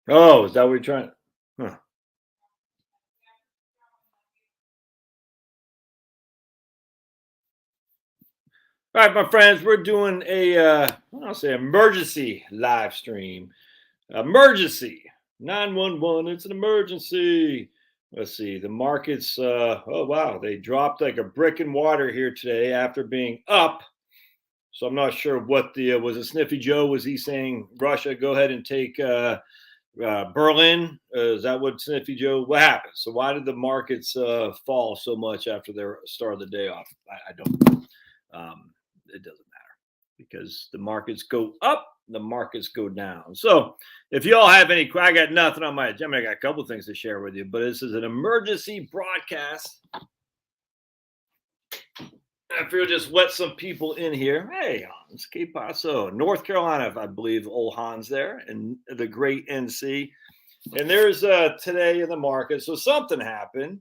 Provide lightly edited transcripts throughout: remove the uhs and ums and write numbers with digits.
Oh, is that what you're trying? Huh. All right, my friends, we're doing I'll say emergency live stream. Emergency 911. It's an emergency. Let's see. The markets. Oh wow, they dropped like a brick in water here today after being up. So I'm not sure what the was it Sniffy Joe? Was he saying Russia go ahead and take Berlin? Is that what Sniffy Joe? What happened? So why did the markets fall so much after their start of the day off? I don't know. It doesn't matter because the markets go up, the markets go down. So if you all have any, I got nothing on my agenda. I got a couple things to share with you, but this is an emergency broadcast. I feel just let some people in here. Hey, Hans, que paso? North Carolina, I believe, old Hans there, and the great NC. And there's today in the market. So something happened,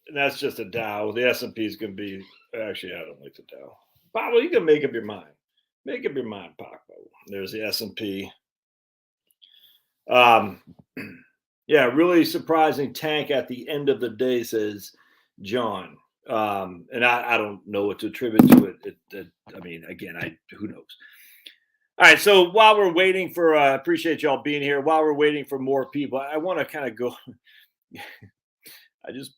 and that's just a Dow. The S&P is going to be actually. I don't like the Dow. Pablo, you can make up your mind. Make up your mind, Paco. There's the S&P. Um, yeah, really surprising tank at the end of the day, says John. And I don't know what to attribute to it. I mean, again, who knows? All right, so while we're waiting for, appreciate y'all being here. While we're waiting for more people, I want to kind of go. I just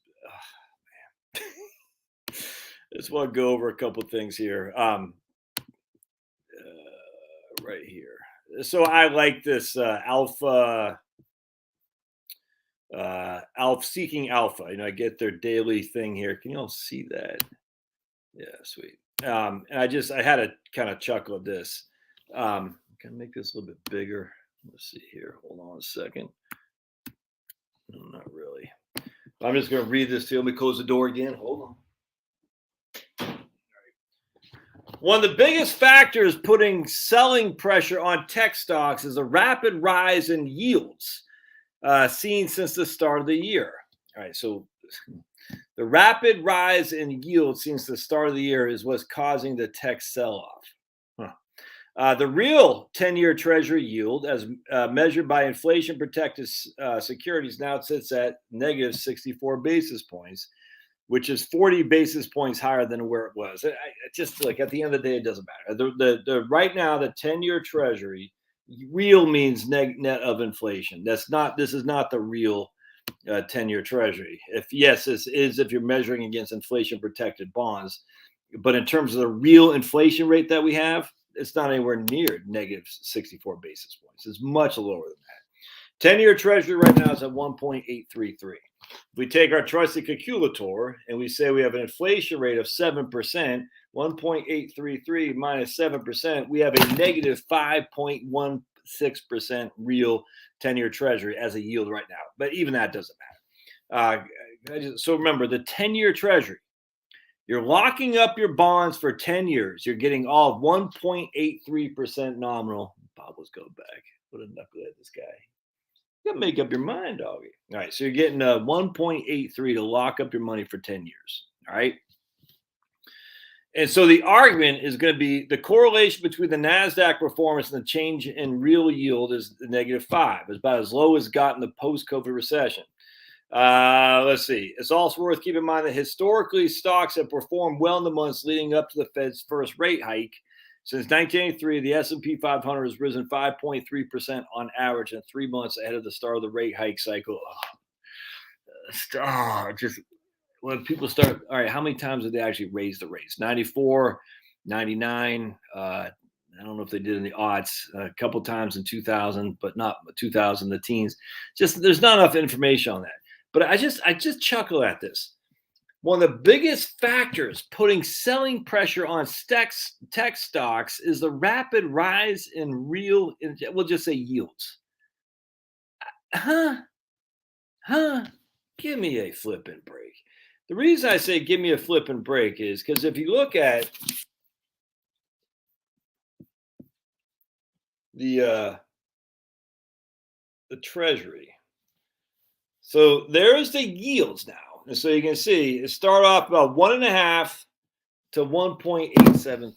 want to go over a couple things here. Right here. So I like this alpha seeking alpha. You know, I get their daily thing here. Can you all see that? Yeah, sweet. And I had to kind of chuckle at this. Can I make this a little bit bigger? Let's see here. Hold on a second. No, not really. I'm just going to read this to you. Let me close the door again. Hold on. One of the biggest factors putting selling pressure on tech stocks is a rapid rise in yields seen since the start of the year. All right, so the rapid rise in yields since the start of the year is what's causing the tech sell-off. The real 10-year Treasury yield, as measured by inflation-protected securities, now sits at negative 64 basis points, which is 40 basis points higher than where it was. I just like at the end of the day, it doesn't matter. The right now, the 10-year Treasury real means net of inflation. This is not the real 10-year Treasury. This is if you're measuring against inflation-protected bonds, but in terms of the real inflation rate that we have, it's not anywhere near negative 64 basis points. It's much lower than that. 10-year Treasury right now is at 1.833. If we take our trusty calculator and we say we have an inflation rate of 7%, 1.833 minus 7%, we have a negative 5.16% real 10-year Treasury as a yield right now. But even that doesn't matter. So remember, the 10-year Treasury, you're locking up your bonds for 10 years. You're getting all 1.83% nominal. Pablo's go back. What a knucklehead, this guy. You got to make up your mind, doggy. All right, so you're getting 1.83 to lock up your money for 10 years. All right. And so the argument is going to be the correlation between the NASDAQ performance and the change in real yield is negative 5. It's about as low as it got in the post-COVID recession. Let's see. It's also worth keeping in mind that historically stocks have performed well in the months leading up to the Fed's first rate hike. Since 1983, the S&P 500 has risen 5.3% on average in 3 months ahead of the start of the rate hike cycle. Just when people start, all right, how many times did they actually raise the rates? 94, 99. I don't know if they did in the aughts, a couple times in 2000, but not 2000, the teens. Just there's not enough information on that. But I just chuckle at this. One of the biggest factors putting selling pressure on tech stocks is the rapid rise in we'll just say yields. Give me a flipping break. The reason I say give me a flipping break is because if you look at the Treasury, so there's the yields now. And so you can see it start off about 1.5 to 1.873.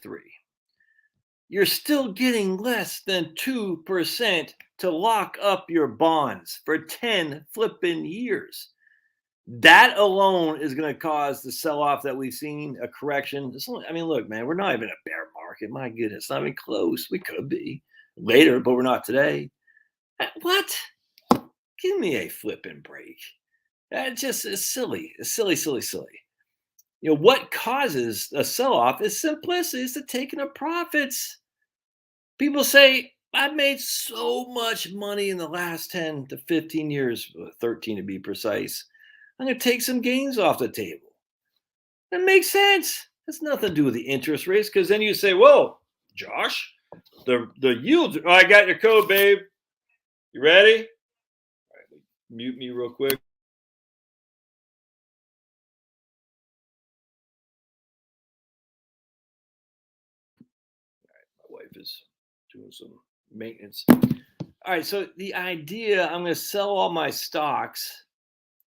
you're still getting less than 2% to lock up your bonds for 10 flipping years. That alone is going to cause the sell-off that we've seen, a correction. I mean, look, man, we're not even a bear market. My goodness, not even close. We could be later, but we're not today. What? Give me a flipping break. That just is silly. It's silly, silly, silly. What causes a sell-off is simplicity. It's the taking of profits. People say, I've made so much money in the last 10 to 15 years, 13 to be precise. I'm going to take some gains off the table. That makes sense. That's nothing to do with the interest rates, because then you say, whoa, Josh, the yields. Oh, I got your code, babe. You ready? All right, mute me real quick. All right, my wife is doing some maintenance. All right, so the idea, I'm going to sell all my stocks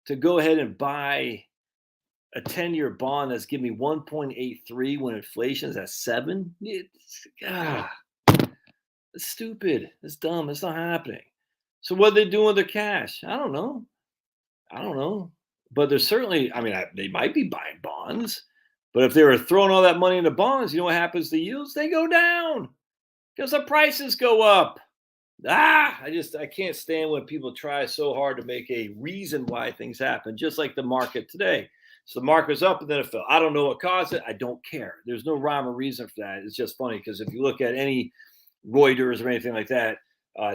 to go ahead and buy a 10-year bond that's giving me 1.83 when inflation is at 7. It's stupid. It's dumb. It's not happening. So what are they doing with their cash? I don't know. But they're certainly, they might be buying bonds. But if they were throwing all that money into bonds, you know what happens to yields? They go down because the prices go up. I can't stand when people try so hard to make a reason why things happen, just like the market today. So the market was up and then it fell. I don't know what caused it. I don't care. There's no rhyme or reason for that. It's just funny because if you look at any Reuters or anything like that,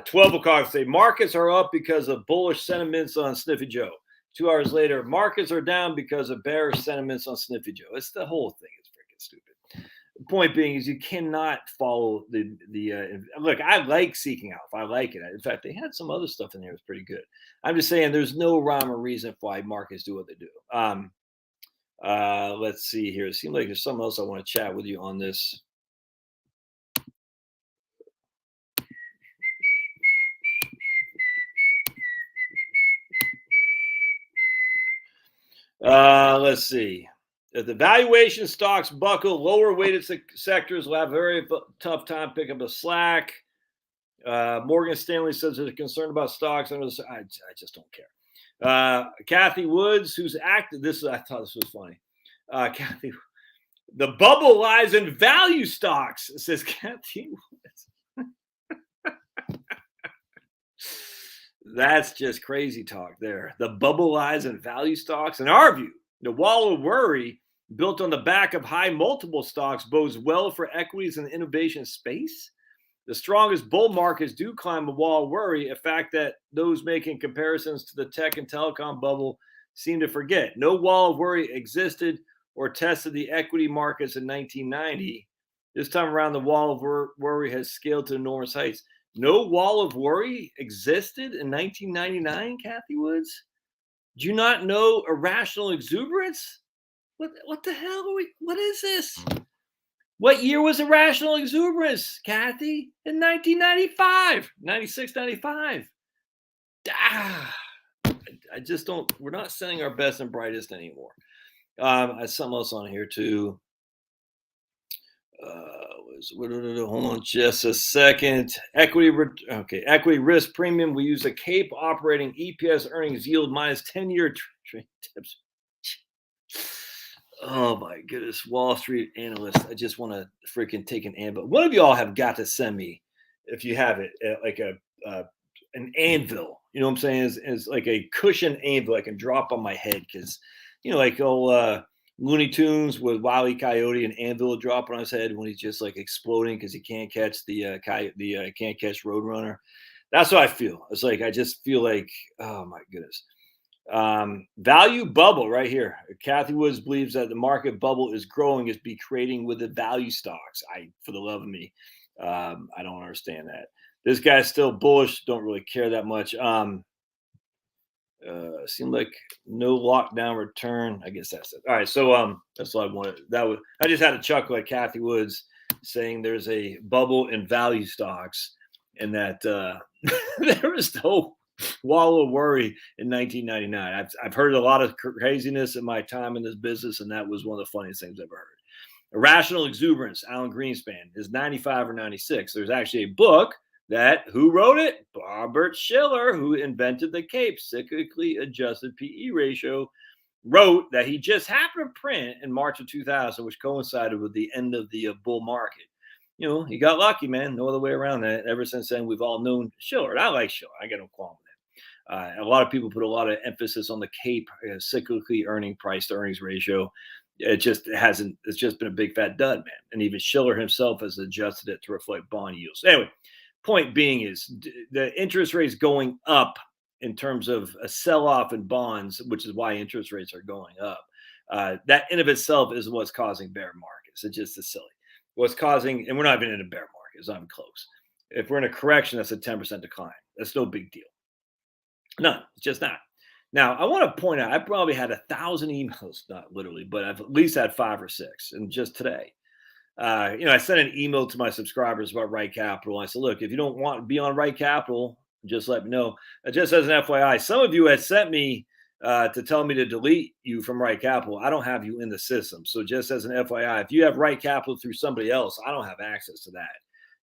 12 o'clock say markets are up because of bullish sentiments on Sniffy Joe. 2 hours later, markets are down because of bearish sentiments on Sniffy Joe. It's the whole thing is freaking stupid. The point being is you cannot follow the look. I like Seeking Alpha. I like it. In fact, they had some other stuff in there that's pretty good. I'm just saying there's no rhyme or reason why markets do what they do. Let's see here. It seems like there's something else I want to chat with you on this. Let's see. If the valuation stocks buckle, lower weighted sectors will have a very tough time picking up the slack. Morgan Stanley says they're concerned about stocks. I just don't care. Kathy Woods, who's active. I thought this was funny. Kathy, the bubble lies in value stocks, says Kathy Woods. That's just crazy talk there. The bubble lies in value stocks. In our view, the wall of worry built on the back of high multiple stocks bodes well for equities in the innovation space. The strongest bull markets do climb a wall of worry, a fact that those making comparisons to the tech and telecom bubble seem to forget. No wall of worry existed or tested the equity markets in 1990. This time around, the wall of worry has scaled to enormous heights. No wall of worry existed in 1999, Kathy Woods? Do you not know irrational exuberance? What the hell are we? What is this? What year was irrational exuberance, Kathy? In 1995, 96, 95. I just don't. We're not sending our best and brightest anymore. I have something else on here too. Hold on just a second. Equity risk premium. We use a CAPE operating EPS earnings yield minus 10-year tips. Oh my goodness, Wall Street analyst. I just want to freaking take an anvil. One of y'all have got to send me, if you have it, like an anvil. You know what I'm saying? Is like a cushion anvil I can drop on my head because, like Looney Tunes with Wile E. Coyote, and anvil drop on his head when he's just like exploding because he can't catch can't catch Roadrunner. That's what I feel. It's like I just feel like, oh my goodness. Value bubble right here. Kathy Woods believes that the market bubble is growing, is be creating with the value stocks. For the love of me, I don't understand that. This guy's still bullish. Don't really care that much. Seemed like no lockdown return. I guess that's it. All right, so that's what I wanted. I just had a chuckle at Kathy Woods saying there's a bubble in value stocks, and that there was no wall of worry in 1999. I've heard a lot of craziness in my time in this business, and that was one of the funniest things I've ever heard. Irrational Exuberance, Alan Greenspan, is 95 or 96. There's actually a book that, who wrote it? Robert Shiller, who invented the CAPE, cyclically adjusted PE ratio, wrote that he just happened to print in March of 2000, which coincided with the end of the bull market. You know, he got lucky, man. No other way around that. Ever since then, we've all known Shiller. And I like Shiller. I got no qualm with him. A lot of people put a lot of emphasis on the CAPE, cyclically earning price to earnings ratio. It just hasn't. It's just been a big fat dud, man. And even Shiller himself has adjusted it to reflect bond yields. Anyway, point being is the interest rates going up in terms of a sell-off in bonds, which is why interest rates are going up. That in of itself is what's causing bear markets. It's just as silly. What's causing, and we're not even in a bear market. It's not even close. If we're in a correction, that's a 10% decline. That's no big deal. None. It's just not. Now, I want to point out, I probably had 1,000 emails, not literally, but I've at least had 5 or 6, and just today. I sent an email to my subscribers about Right Capital. I said, look, if you don't want to be on Right Capital, just let me know. Just as an FYI, some of you had sent me to tell me to delete you from Right Capital. I don't have you in the system. So just as an FYI, if you have Right Capital through somebody else, I don't have access to that.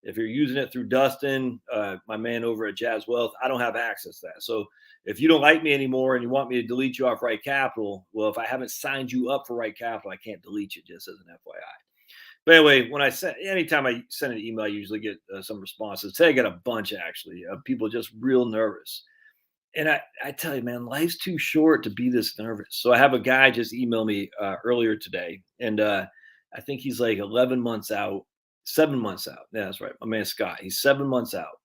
If you're using it through Dustin, my man over at Jazz Wealth, I don't have access to that. So if you don't like me anymore and you want me to delete you off Right Capital, well, if I haven't signed you up for Right Capital, I can't delete you, just as an FYI. But anyway, anytime I send an email, I usually get some responses. Today I got a bunch, actually, of people just real nervous. And I tell you, man, life's too short to be this nervous. So I have a guy just email me earlier today, and I think he's like 11 months out, 7 months out. Yeah, that's right. My man Scott, he's 7 months out.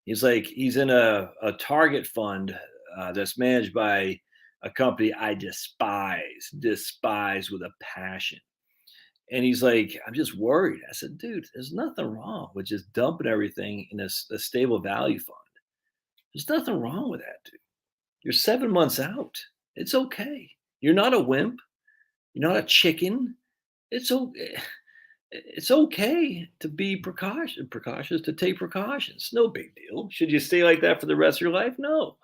He's he's in a target fund that's managed by a company I despise with a passion. And he's like, I'm just worried. I said, dude, there's nothing wrong with just dumping everything in a stable value fund. There's nothing wrong with that, dude. You're 7 months out. It's okay. You're not a wimp. You're not a chicken. It's okay. It's okay to be precautious, to take precautions. No big deal. Should you stay like that for the rest of your life? No.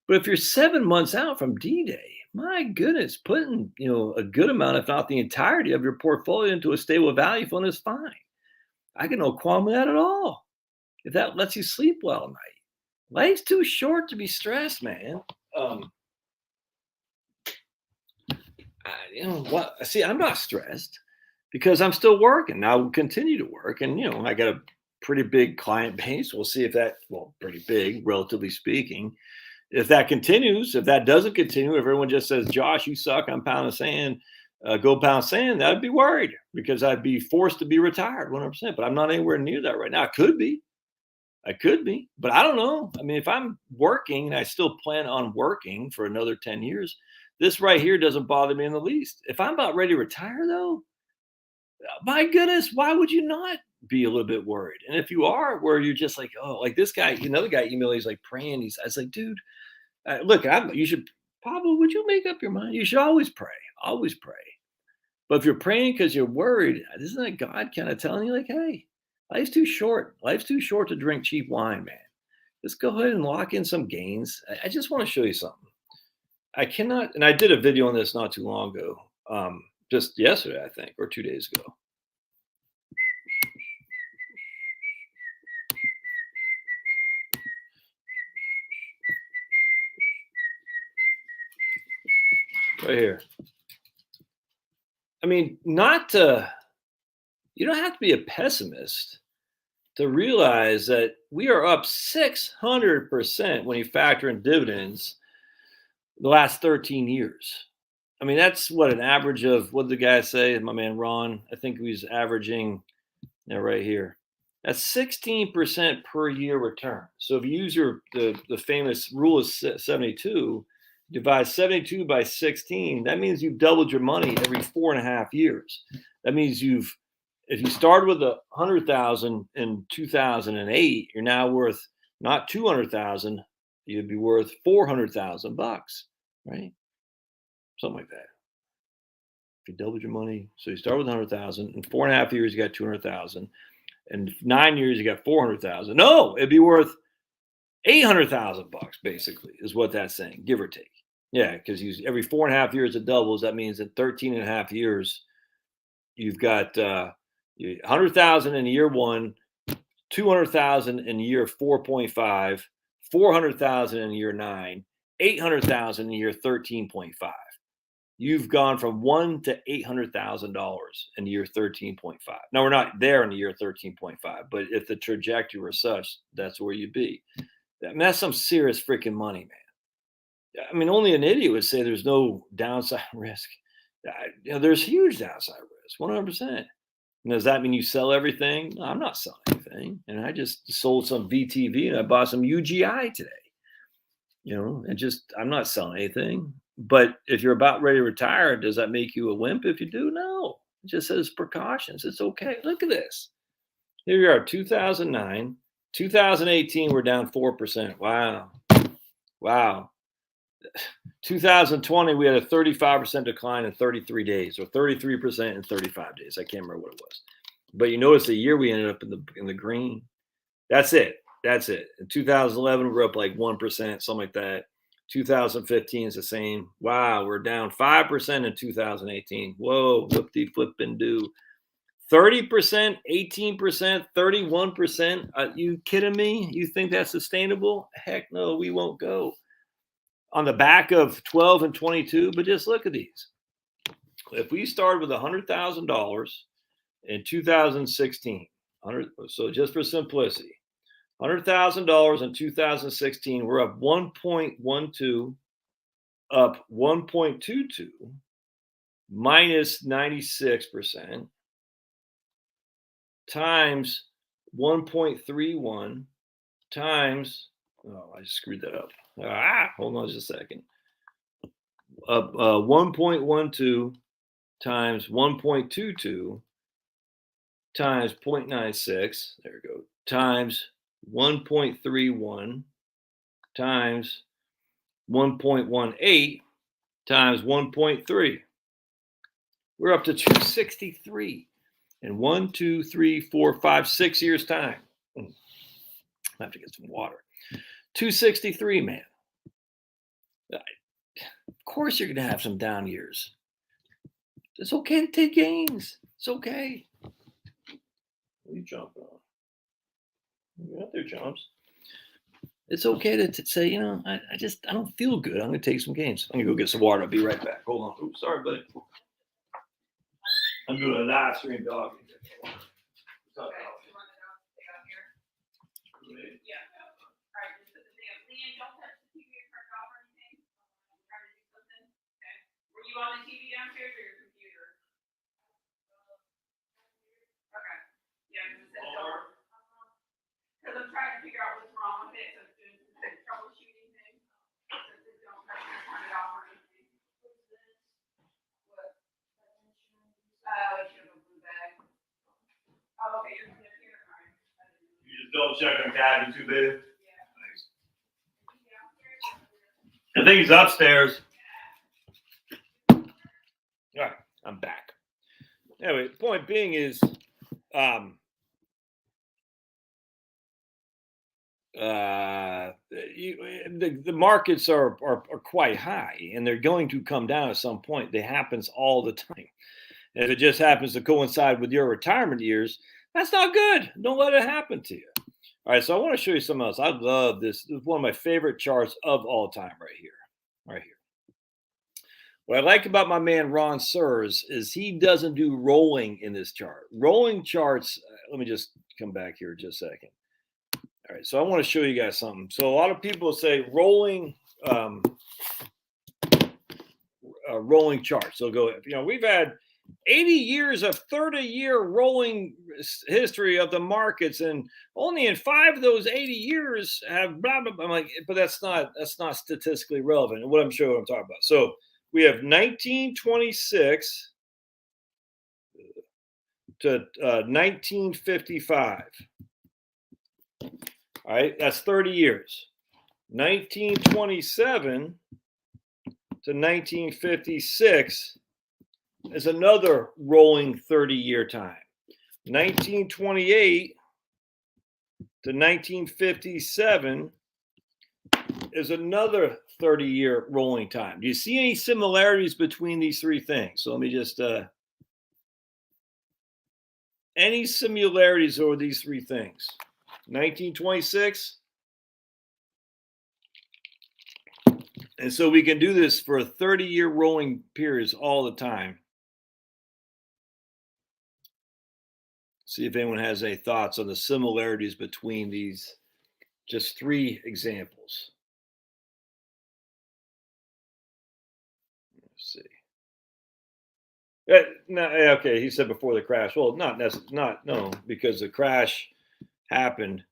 But if you're 7 months out from D-Day, my goodness, putting a good amount, if not the entirety of your portfolio into a stable value fund is fine. I get no qualm with that at all. If that lets you sleep well at night. Life's too short to be stressed, man. See, I'm not stressed because I'm still working. I will continue to work. And, I got a pretty big client base. We'll see if pretty big, relatively speaking. If that continues, if that doesn't continue, if everyone just says, Josh, you suck, I'm pounding sand, go pound sand, I'd be worried because I'd be forced to be retired 100%. But I'm not anywhere near that right now. I could be, but I don't know. I mean, if I'm working and I still plan on working for another 10 years, this right here doesn't bother me in the least. If I'm about ready to retire, though, my goodness, why would you not be a little bit worried? And if you are, where you're just like, oh, like this guy, another guy emailed, he's like praying. I was like, dude, look, you should probably, would you make up your mind? You should always pray, always pray. But if you're praying because you're worried, isn't that God kind of telling you like, hey, life's too short. Life's too short to drink cheap wine, man. Just go ahead and lock in some gains. I just want to show you something. I cannot, and I did a video on this not too long ago, just yesterday, I think, or 2 days ago. Right here. I mean, you don't have to be a pessimist to realize that we are up 600% when you factor in dividends the last 13 years. I mean, that's what an average of, what did the guy say? My man Ron, I think he was averaging right here. That's 16% per year return. So if you use the famous rule of 72, divide 72 by 16, that means you've doubled your money every 4.5 years. That means if you started with 100,000 in 2008, you're now worth not 200,000, you'd be worth $400,000, right? Something like that. If you doubled your money, so you start with 100,000, in 4.5 years you got 200,000, in 9 years you got 400,000. No, it'd be worth $800,000 basically, is what that's saying, give or take. Yeah, because every 4.5 years it doubles. That means in 13.5 years, you've got 100,000 in year one, 200,000 in year 4.5, 400,000 in year 9, 800,000 in year 13.5. You've gone from $1 to $800,000 in year 13.5. Now we're not there in the year 13.5, but if the trajectory were such, that's where you'd be. I mean, that's some serious freaking money, man. I mean, only an idiot would say there's no downside risk. There's huge downside risk, 100%. And does that mean you sell everything? No, I'm not selling anything. And I just sold some VTV and I bought some UGI today. I'm not selling anything. But if you're about ready to retire, does that make you a wimp if you do? No. It just says precautions. It's okay. Look at this. Here we are, 2009. 2018, we're down 4%. Wow. 2020, we had a 35% decline in 33 days, or 33% in 35 days. I can't remember what it was. But you notice the year we ended up in the green. That's it. In 2011, we're up like 1%, something like that. 2015 is the same. Wow, we're down 5% in 2018. Whoa, whoop-de-flip-and-do. 30%, 18%, 31%. Are you kidding me? You think that's sustainable? Heck no, we won't go. On the back of 12 and 22, but just look at these. If we started with $100,000 in 2016, so just for simplicity, $100,000 in 2016, we're up 1.12, up 1.22, minus 96%, times 1.31, times, oh, I just screwed that up. Hold on just a second. 1.12 times 1.22 times 0.96, there we go, times 1.31 times 1.18 times 1.3. We're up to 263 in 1, 2, 3, 4, 5, 6 years time. I have to get some water. 263, man. Of course you're going to have some down years. It's okay to take gains. It's okay. What are you jumping on? You're out there, jumps. It's okay to say, I don't feel good. I'm going to take some gains. I'm going to go get some water. I'll be right back. Hold on. Oops, sorry, buddy. I'm doing a live stream, dog. You on the TV downstairs or your computer? Okay. Yeah, because I'm trying to figure out what's wrong with it. So it's doing some troubleshooting thing. So just don't turn it off or anything. What's this? What? Oh, it should have a blue bag. Oh, okay. You're going to hear it, right? You just double check on cabin too, baby. Yeah. Thanks. I think he's upstairs. All right, I'm back. Anyway, the point being is, the markets are quite high, and they're going to come down at some point. That happens all the time. And if it just happens to coincide with your retirement years, that's not good. Don't let it happen to you. All right, so I want to show you something else. I love this. This is one of my favorite charts of all time right here. Right here. What I like about my man Ron Sears is he doesn't do rolling in this chart. Rolling charts, let me just come back here just a second. All right, so I want to show you guys something. So a lot of people say rolling rolling charts. They'll go, we've had 80 years of 30-year rolling history of the markets, and only in 5 of those 80 years have blah, blah, blah. I'm like, but that's not statistically relevant. And what I'm talking about. So we have 1926 to 1955. All right, that's 30 years. 1927 to 1956 is another rolling 30-year time. 1928 to 1957 is another 30-year rolling time. Do you see any similarities between these three things? So let me just Any similarities over these three things? 1926. And so we can do this for 30-year rolling periods all the time. See if anyone has any thoughts on the similarities between these just three examples. Let's see. No, okay, he said before the crash. Well, no, because the crash happened.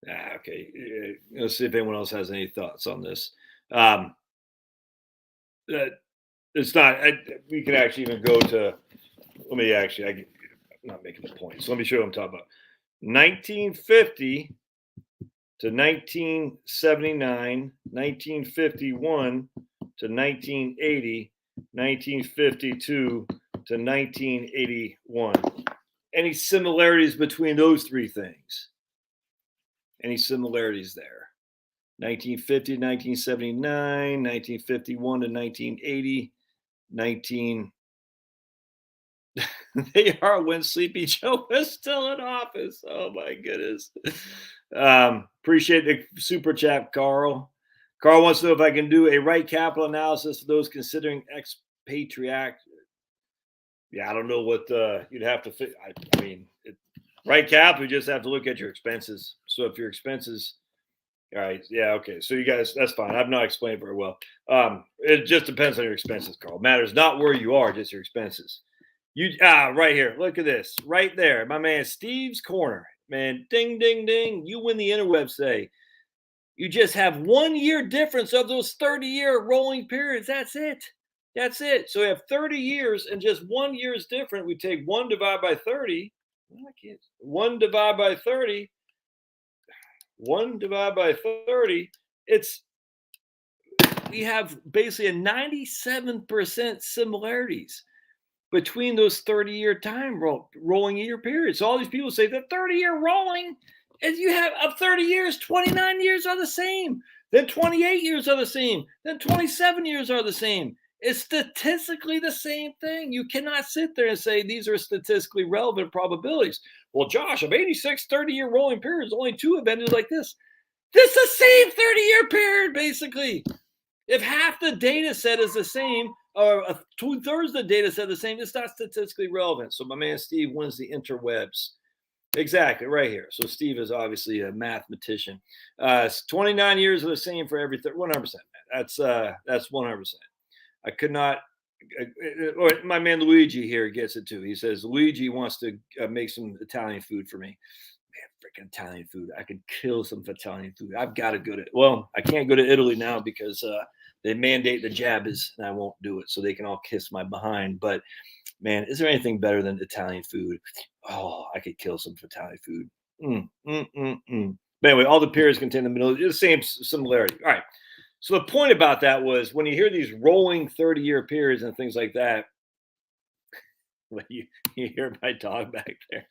Okay, let's see if anyone else has any thoughts on this. It's not. We can actually even go to. Let me actually. I'm not making the point. So let me show you what I'm talking about. 1950 to 1979, 1951 to 1980, 1952 to 1981. Any similarities between those three things? Any similarities there? 1950 to 1979, 1951 to 1980, 19. They are when Sleepy Joe was still in office. Oh my goodness. Appreciate the super chat, Carl. Carl wants to know if I can do a right capital analysis for those considering expatriate. Yeah, I don't know what you'd have to fit. I mean, right capital, you just have to look at your expenses. So if your expenses, all right, yeah, okay. So you guys, that's fine. I've not explained very well. It just depends on your expenses, Carl. It matters not where you are, just your expenses. Right here. Look at this. Right there. My man Steve's Corner. Man, ding, ding, ding. You win the interwebs today. You just have 1 year difference of those 30-year rolling periods. That's it. That's it. So we have 30 years and just 1 year is different. We take 1 divided by 30. Well, I can't. 1 divided by 30. 1 divided by 30. We have basically a 97% similarities between those 30-year time rolling year periods. So all these people say the 30-year rolling is you have of 30 years, 29 years are the same. Then 28 years are the same. Then 27 years are the same. It's statistically the same thing. You cannot sit there and say these are statistically relevant probabilities. Well, Josh, of 86 30-year rolling periods, only 2 have ended like this. This is the same 30-year period, basically. If half the data set is the same, or 2/3 of the data set the same, it's not statistically relevant. So my man Steve wins the interwebs. Exactly, right here. So Steve is obviously a mathematician. 29 years are the same for every 100%. That's 100%. I could not. Or my man Luigi here gets it too. He says Luigi wants to make some Italian food for me. Man, freaking Italian food! I could kill some Italian food. I've got to go to. Well, I can't go to Italy now because they mandate the jabbas, and I won't do it. So they can all kiss my behind. But man, is there anything better than Italian food? Oh, I could kill some Italian food. But anyway, all the periods contain the middle. The same similarity. All right. So the point about that was when you hear these rolling 30-year periods and things like that, when you hear my dog back there.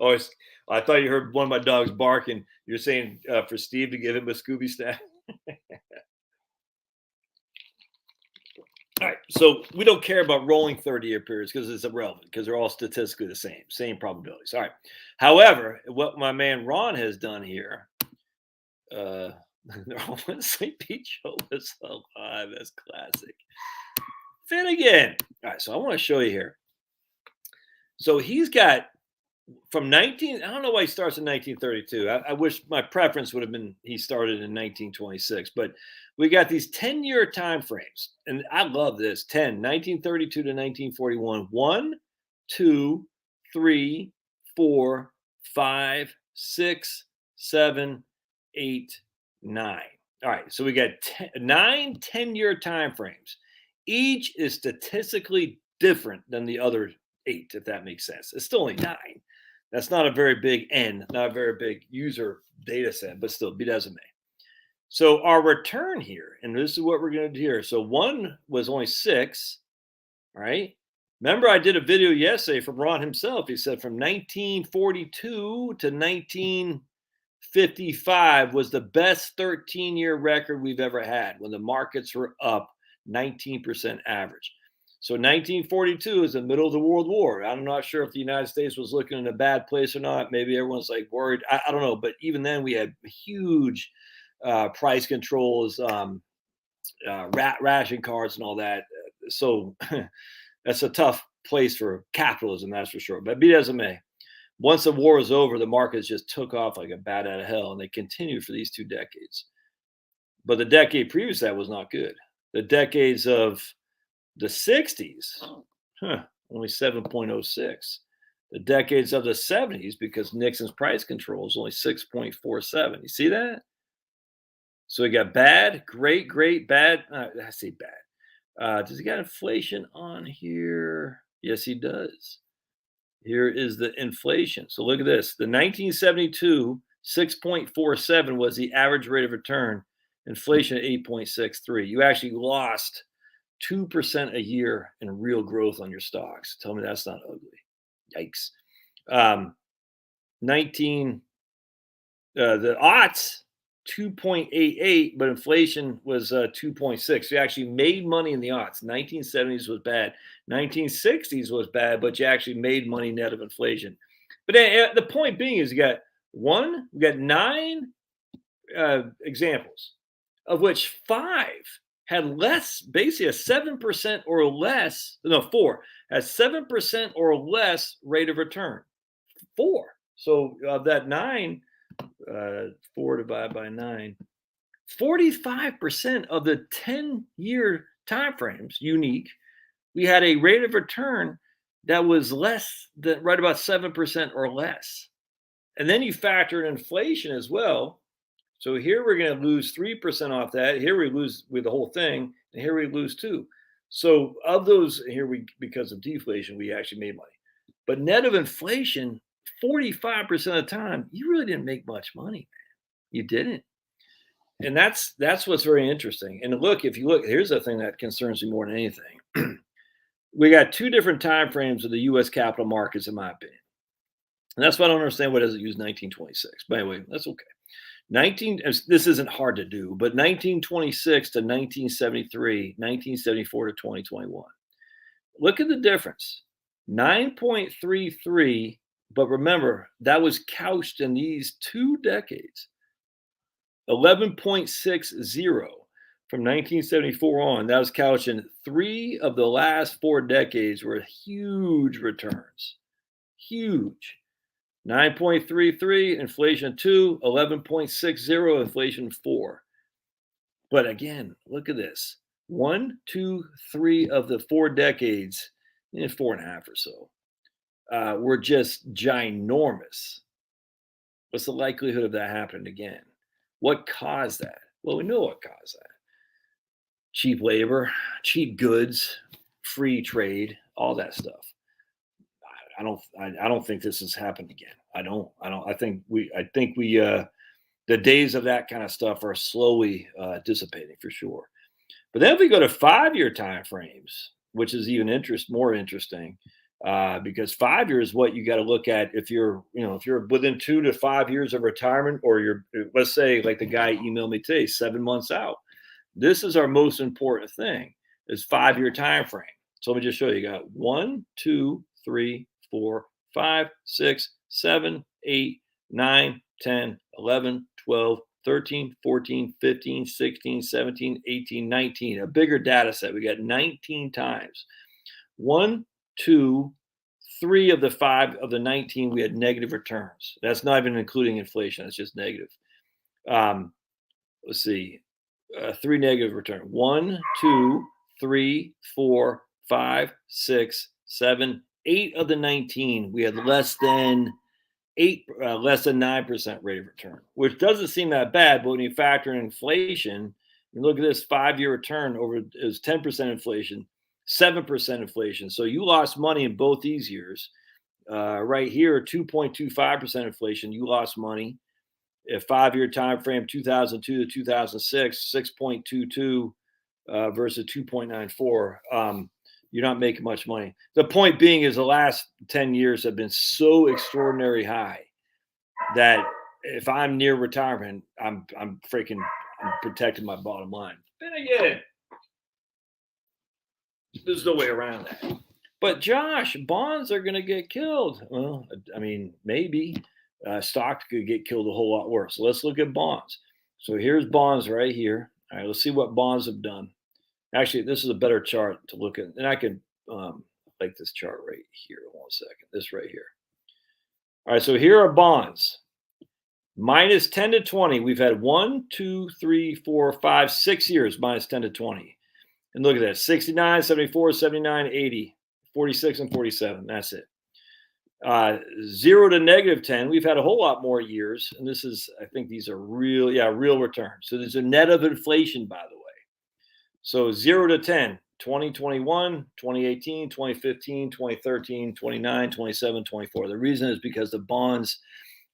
Oh, I thought you heard one of my dogs barking. You're saying for Steve to give him a Scooby snack. All right, so we don't care about rolling 30-year periods because it's irrelevant because they're all statistically the same probabilities. All right. However, what my man Ron has done here, they're all Sleepy Joe was alive. That's classic. Finnegan. All right, so I want to show you here. So he's got from 19. I don't know why he starts in 1932. I wish my preference would have been he started in 1926, but we got these 10-year time frames, and I love this. 1932 to 1941. 1, 2, 3, 4, 5, 6, 7, 8, 9. All right, so we got 9 10-year time frames. Each is statistically different than the other 8, if that makes sense. It's still only 9. That's not a very big N, not a very big user data set, but still, be that as it may. So our return here, and this is what we're going to do here. So 1 was only 6, right? Remember, I did a video yesterday from Ron himself. He said from 1942 to 1955 was the best 13-year record we've ever had when the markets were up 19% average. So 1942 is the middle of the World War. I'm not sure if the United States was looking in a bad place or not. Maybe everyone's like worried. I don't know. But even then, we had huge price controls, ration cards, and all that. So that's a tough place for capitalism, that's for sure. But be it as it may, once the war was over, the markets just took off like a bat out of hell, and they continued for these 2 decades. But the decade previous to that was not good. The decades of the 60s, only 7.06. The decades of the 70s, because Nixon's price control is only 6.47. You see that? So we got bad, great, bad. I say bad. Does he got inflation on here? Yes, he does. Here is the inflation. So look at this. The 1972, 6.47 was the average rate of return. Inflation at 8.63. You actually lost 2% a year in real growth on your stocks. Tell me that's not ugly. Yikes. The aughts, 2.88, but inflation was 2.6. You actually made money in the aughts. 1970s was bad. 1960s was bad, but you actually made money net of inflation. But the point being is we got 9 examples, of which 5 had less, basically a 7% or less. No, 4 has 7% or less rate of return. 4. So of that 9, 4 divided by 9, 45% of the 10-year time frames, unique, we had a rate of return that was less than right about 7% or less. And then you factor in inflation as well. So here we're going to lose 3% off that. Here we lose with the whole thing, and here we lose 2. So of those, because of deflation, we actually made money. But net of inflation, 45% of the time, you really didn't make much money, man. You didn't. And that's what's very interesting. And look, if you look, here's the thing that concerns me more than anything. We got 2 different time frames of the U.S. capital markets, in my opinion. And that's why I don't understand why it doesn't use 1926. But anyway, that's okay. This isn't hard to do, but 1926 to 1973, 1974 to 2021. Look at the difference. 9.33, but remember, that was couched in these 2 decades. 11.60 from 1974 on. That was couched in 3 of the last 4 decades were huge returns. Huge. 9.33, inflation 2, 11.60, inflation 4. But again, look at this. 1, 2, 3 of the 4 decades, 4.5 or so, were just ginormous. What's the likelihood of that happening again? What caused that? Well, we know what caused that. Cheap labor, cheap goods, free trade, all that stuff. I don't think this has happened again. I think the days of that kind of stuff are slowly dissipating for sure. But then if we go to 5-year time frames, which is even more interesting, because 5 years is what you got to look at if you're within 2 to 5 years of retirement, or you're, let's say, like the guy emailed me today, 7 months out. This is our most important thing, is 5-year time frame. So let me just show you. You got 1, 2, 3, 4, 5, 6, 7, 8, 9, 10, 11, 12, 13, 14, 15, 16, 17, 18, 19. A bigger data set. We got 19 times. 1, 2, 3 of the 5 of the 19, we had negative returns. That's not even including inflation. That's just negative. Let's see. 3 negative return. 1, 2, 3, 4, 5, 6, 7, 8 of the 19, we had less than 9% rate of return, which doesn't seem that bad. But when you factor in inflation, you look at this 5-year return is 10% inflation, 7% inflation. So you lost money in both these years. Right here, 2.25% inflation, you lost money. A 5-year time frame, 2002 to 2006, 6.22 versus 2.94. You're not making much money. The point being is the last 10 years have been so extraordinarily high that if I'm near retirement, I'm protecting my bottom line. Then again, There's no way around that. But Josh, bonds are going to get killed. Well, I mean, maybe stocks could get killed a whole lot worse. So let's look at bonds. So here's bonds right here. All right, let's see what bonds have done. Actually, this is a better chart to look at. And I can like this chart right here. 1 second. This right here. All right, so here are bonds. Minus 10 to 20. We've had 1, 2, 3, 4, 5, 6 years minus 10 to 20. And look at that. 69, 74, 79, 80, 46, and 47. That's it. 0 to negative 10. We've had a whole lot more years. And this is, I think these are real returns. So there's a net of inflation, by the way. So 0 to 10, 2021, 2018, 2015, 2013, 29, 27, 24. The reason is because the bonds,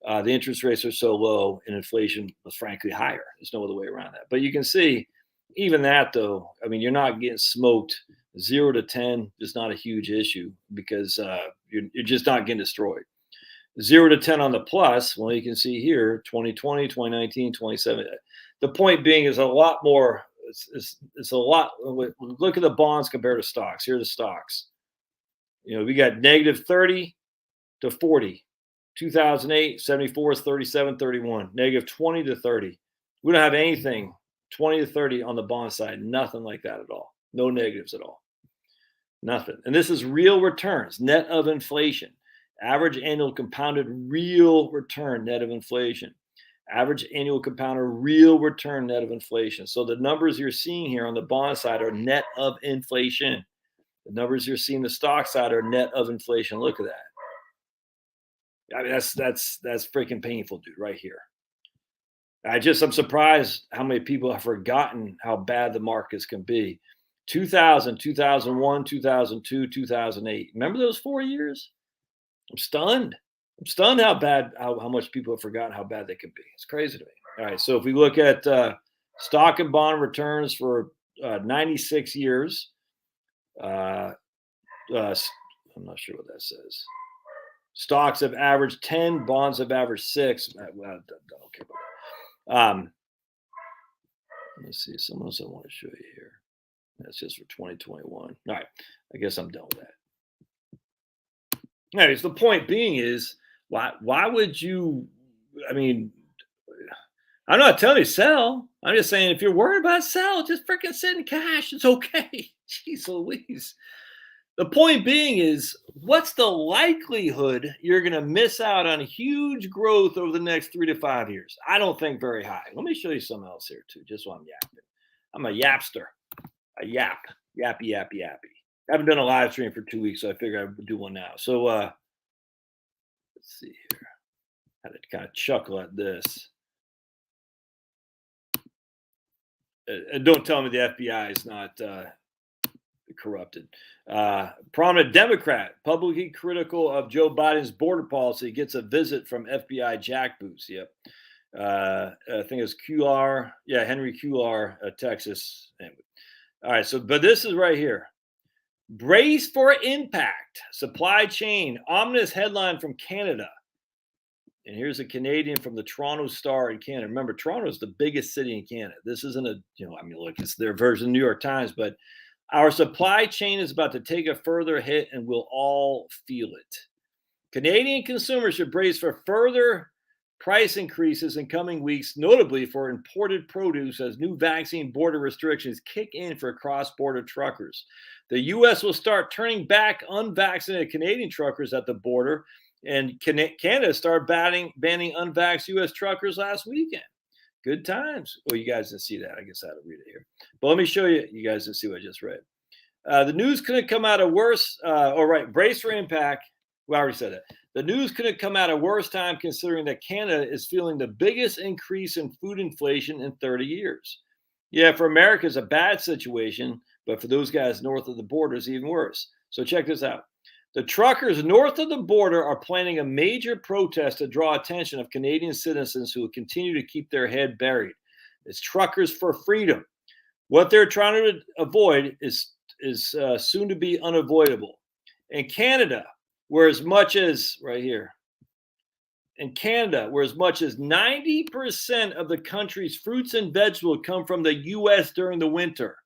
the interest rates are so low and inflation was frankly higher. There's no other way around that. But you can see even that, though, I mean, you're not getting smoked. 0 to 10 is not a huge issue because you're just not getting destroyed. 0 to 10 on the plus, well, you can see here, 2020, 2019, 27. The point being is a lot more. It's a lot. Look at the bonds compared to stocks. Here are the stocks. We got negative 30 to 40. 2008, 74 is 37, 31. Negative 20 to 30. We don't have anything 20 to 30 on the bond side. Nothing like that at all. No negatives at all. Nothing. And this is real returns, net of inflation. Average annual compounded real return, net of inflation. Average annual compounded real return, net of inflation. So the numbers you're seeing here on the bond side are net of inflation. The numbers you're seeing the stock side are net of inflation. Look at that. I mean, that's freaking painful, dude, right here. I'm surprised how many people have forgotten how bad the markets can be. 2000, 2001, 2002, 2008. Remember those 4 years? I'm stunned. I'm stunned how much people have forgotten how bad they can be. It's crazy to me. All right, so if we look at stock and bond returns for 96 years, I'm not sure what that says. Stocks have averaged 10, bonds have averaged 6. Well, I don't care about that. Let's see, something else I want to show you here. That's just for 2021. All right, I guess I'm done with that. Anyways, the point being is, why would you, I mean, I'm not telling you sell. I'm just saying if you're worried about sell, just freaking sit in cash. It's okay. Jeez Louise. The point being is, what's the likelihood you're going to miss out on huge growth over the next 3 to 5 years? I don't think very high. Let me show you something else here too, just while I'm yapping. I'm a yapster. A yap. Yappy, yappy, yappy. I haven't done a live stream for 2 weeks, so I figured I would do one now. So let's see here. I had to kind of chuckle at this. And don't tell me the FBI is not corrupted. Prominent Democrat, publicly critical of Joe Biden's border policy, gets a visit from FBI jackboots. Yep. I think it's QR. Yeah, Henry QR, Texas. Anyway. All right, but this is right here. Brace for impact. Supply chain. Ominous headline from Canada. And here's a Canadian from the Toronto Star in Canada. Remember, Toronto is the biggest city in Canada. This isn't look, it's their version of the New York Times, but our supply chain is about to take a further hit and we'll all feel it. Canadian consumers should brace for further price increases in coming weeks, notably for imported produce as new vaccine border restrictions kick in for cross-border truckers. The U.S. will start turning back unvaccinated Canadian truckers at the border, and Canada started banning unvaxxed U.S. truckers last weekend. Good times. Well, you guys didn't see that. I guess I had to read it here. But let me show you. You guys didn't see what I just read. The news couldn't come out of worse. Brace for impact. Well, I already said that. The news couldn't come at a worse time considering that Canada is feeling the biggest increase in food inflation in 30 years. Yeah, for America, it's a bad situation, but for those guys north of the border, it's even worse. So check this out. The truckers north of the border are planning a major protest to draw attention of Canadian citizens who will continue to keep their head buried. It's Truckers for Freedom. What they're trying to avoid is soon to be unavoidable. In Canada, where as much as 90% of the country's fruits and vegetables come from the U.S. during the winter.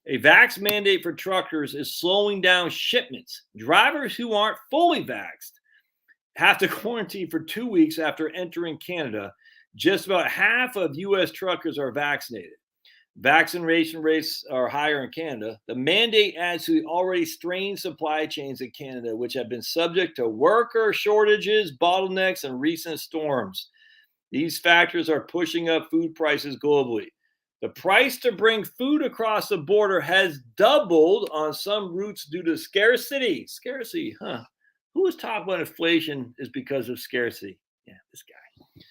A vax mandate for truckers is slowing down shipments. Drivers who aren't fully vaxxed have to quarantine for 2 weeks after entering Canada. Just about half of U.S. truckers are vaccinated. Vaccination rates are higher in Canada. The mandate adds to the already strained supply chains in Canada, which have been subject to worker shortages, bottlenecks, and recent storms. These factors are pushing up food prices globally. The price to bring food across the border has doubled on some routes due to scarcity. Scarcity, huh? Who was talking about inflation is because of scarcity? Yeah, this guy.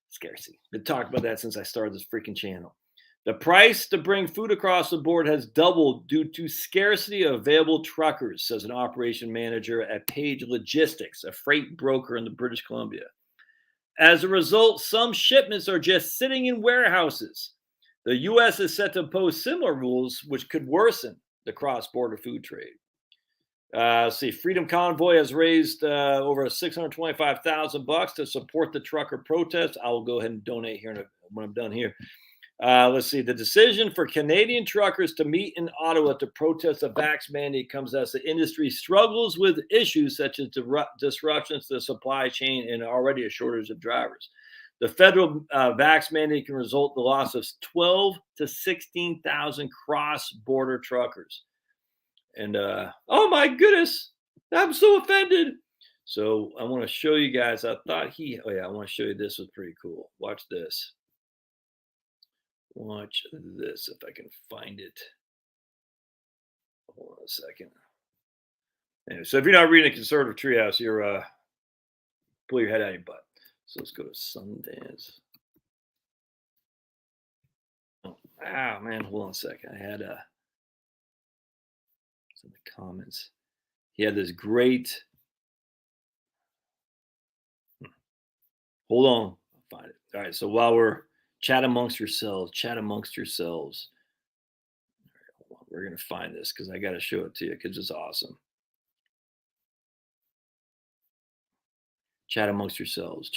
Scarcity. Been talking about that since I started this freaking channel. The price to bring food across the board has doubled due to scarcity of available truckers, says an operation manager at Page Logistics, a freight broker in the British Columbia. As a result, some shipments are just sitting in warehouses. The U.S. is set to impose similar rules, which could worsen the cross-border food trade. Let's see, Freedom Convoy has raised over $625,000 to support the trucker protest. I will go ahead and donate here when I'm done here. Let's see. The decision for Canadian truckers to meet in Ottawa to protest a vax mandate comes as the industry struggles with issues such as disruptions to the supply chain and already a shortage of drivers. The federal vax mandate can result in the loss of 12 to 16,000 cross-border truckers. And oh my goodness, I'm so offended. So I want to show you guys. I want to show you this was pretty cool. Watch this. Watch this if I can find it. Hold on a second. Anyway, so if you're not reading a conservative treehouse, you're pull your head out of your butt. So let's go to Sundance. Oh, man, hold on a second. I had it's in the comments. He had this great. Hold on, I'll find it. All right. So while we're chat amongst yourselves. All right, we're going to find this because I got to show it to you because it's awesome. Chat amongst yourselves.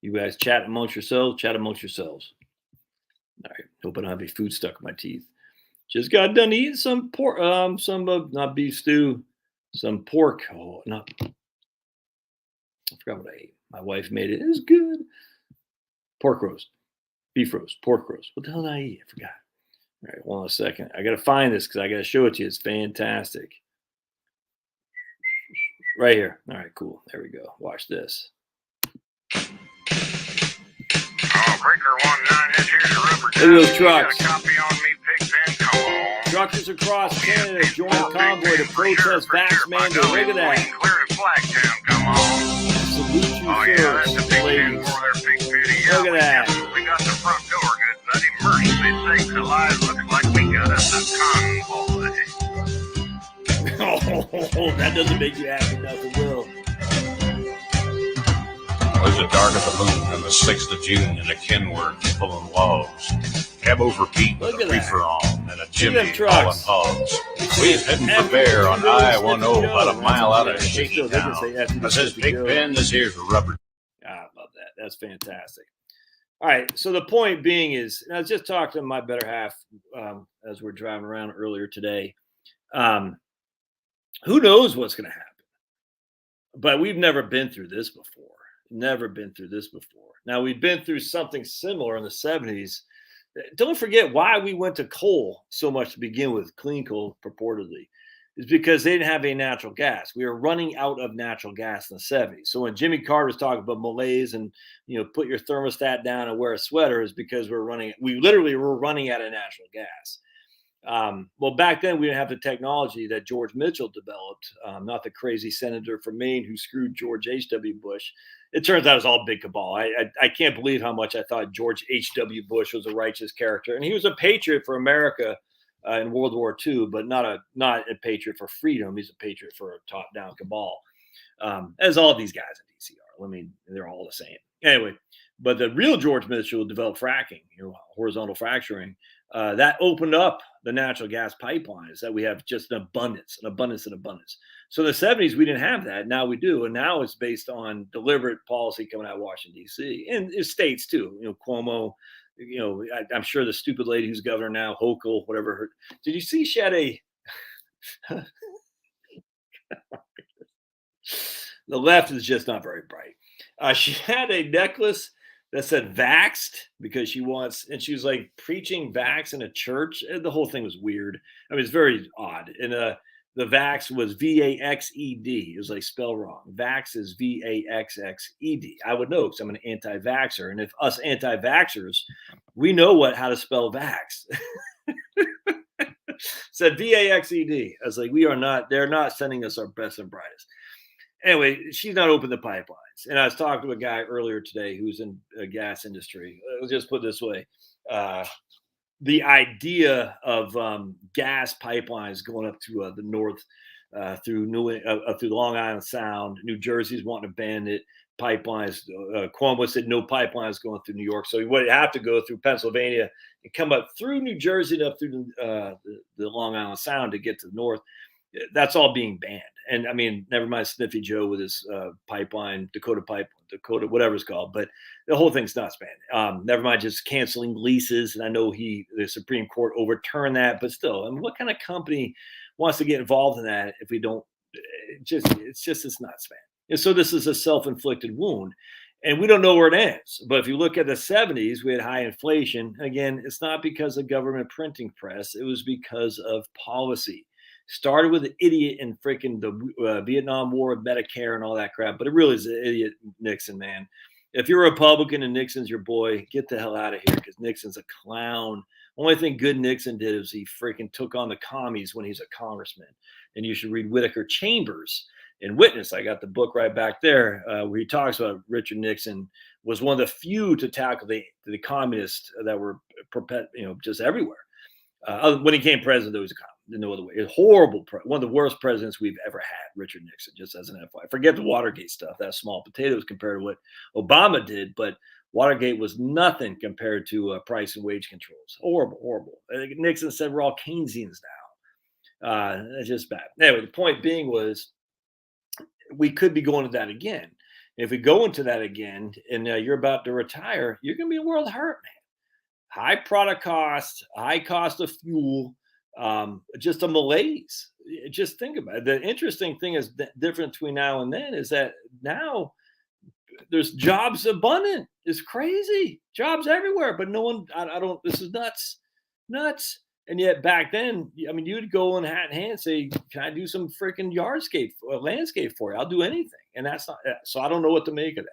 You guys chat amongst yourselves. All right. Hope I don't have any food stuck in my teeth. Just got done eating some pork, not beef stew. Some pork. Oh, I forgot what I ate. My wife made it. It was good. Pork roast, beef roast, pork roast. What the hell did I eat? I forgot. All right, hold on a second. I got to find this because I got to show it to you. It's fantastic. Right here. All right, cool. There we go. Watch this. Look at those trucks. Truckers across Canada join a convoy to protest vax mandate. Look at that. Salute you first, ladies. Look at that. We got the front door good. Bloody mercy sakes alive. Looks like we got us a convoy. Oh, that doesn't make you happy, nothing will. It was the dark of the moon on the 6th of June in a Kenworth pulling logs. Cab over Pete with a reefer on and a Jimmy hauling hogs. We was heading for Bear on I-10 about a mile out of Shaky Town. I says, Big Ben, this here's a rubber. I love that. That's fantastic. All right. So the point being is, and I was just talking to my better half as we're driving around earlier today. Who knows what's going to happen? But we've never been through this before. Now, we've been through something similar in the 70s. Don't forget why we went to coal so much to begin with, clean coal purportedly, is because they didn't have any natural gas. We were running out of natural gas in the 70s. So when Jimmy Carter was talking about malaise and, put your thermostat down and wear a sweater is because we literally were running out of natural gas. Well, back then we didn't have the technology that George Mitchell developed, not the crazy senator from Maine who screwed George H.W. Bush. It turns out it was all big cabal. I can't believe how much I thought George H.W. Bush was a righteous character. And he was a patriot for America in World War II, but not a patriot for freedom. He's a patriot for a top-down cabal, as all of these guys in D.C. are. I mean, they're all the same. Anyway, but the real George Mitchell developed fracking, horizontal fracturing, that opened up the natural gas pipelines that we have just an abundance. So in the 70s, we didn't have that. Now we do. And now it's based on deliberate policy coming out of Washington, D.C. and states too. Cuomo, I'm sure the stupid lady who's governor now, Hochul, whatever. Did you see she had a the left is just not very bright. She had a necklace that said vaxxed because she wants, and she was like preaching vax in a church. And the whole thing was weird. I mean, it's very odd. And the vax was VAXED. It was like spelled wrong. Vax is VAXXED. I would know because I'm an anti-vaxxer. And if us anti-vaxxers, we know how to spell vax. Said VAXED. I was like, they're not sending us our best and brightest. Anyway, she's not open the pipelines. And I was talking to a guy earlier today who's in the gas industry. Let's just put it this way. The idea of gas pipelines going up to the north through through Long Island Sound, New Jersey's wanting to ban it. Pipelines. Cuomo said no pipelines going through New York. So you would have to go through Pennsylvania and come up through New Jersey and up through the Long Island Sound to get to the north. That's all being banned. And I mean, never mind Sniffy Joe with his pipeline, Dakota, whatever it's called. But the whole thing's not banned. Never mind just canceling leases. And I know the Supreme Court overturned that. But still, I mean, what kind of company wants to get involved in that if we don't? It's not banned. And so this is a self-inflicted wound. And we don't know where it ends. But if you look at the 70s, we had high inflation. Again, it's not because of government printing press. It was because of policy. Started with an idiot in freaking the Vietnam War, Medicare, and all that crap. But it really is an idiot, Nixon, man. If you're a Republican and Nixon's your boy, get the hell out of here because Nixon's a clown. Only thing good Nixon did is he freaking took on the commies when he's a congressman. And you should read Whitaker Chambers and Witness. I got the book right back there where he talks about Richard Nixon was one of the few to tackle the communists that were just everywhere. When he became president, there was a communist. No other way. It's horrible. One of the worst presidents we've ever had, Richard Nixon, just as an FYI. Forget the Watergate stuff. That's small potatoes compared to what Obama did. But Watergate was nothing compared to price and wage controls. Horrible. Nixon said we're all Keynesians now. It's just bad. Anyway, the point being was we could be going to that again. If we go into that again and you're about to retire, you're going to be in world hurt, man. High product cost, high cost of fuel. Just a malaise. Just think about it. The interesting thing is different between now and then is that now there's jobs abundant. It's crazy. Jobs everywhere, but no one, this is nuts. And yet back then, I mean, you'd go in hat in hand and say, can I do some freaking landscape for you? I'll do anything. And that's not, so I don't know what to make of that.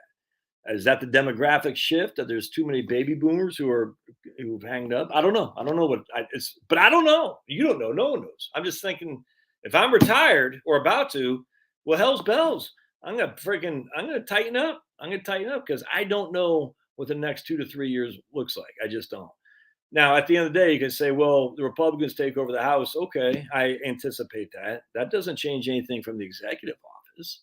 Is that the demographic shift that there's too many baby boomers who've hanged up? I don't know. I don't know but I don't know. You don't know. No one knows. I'm just thinking if I'm retired or about to, well, hell's bells. I'm going to tighten up. I'm going to tighten up because I don't know what the next 2 to 3 years looks like. I just don't. Now, at the end of the day, you can say, well, the Republicans take over the House. Okay. I anticipate that. That doesn't change anything from the executive office.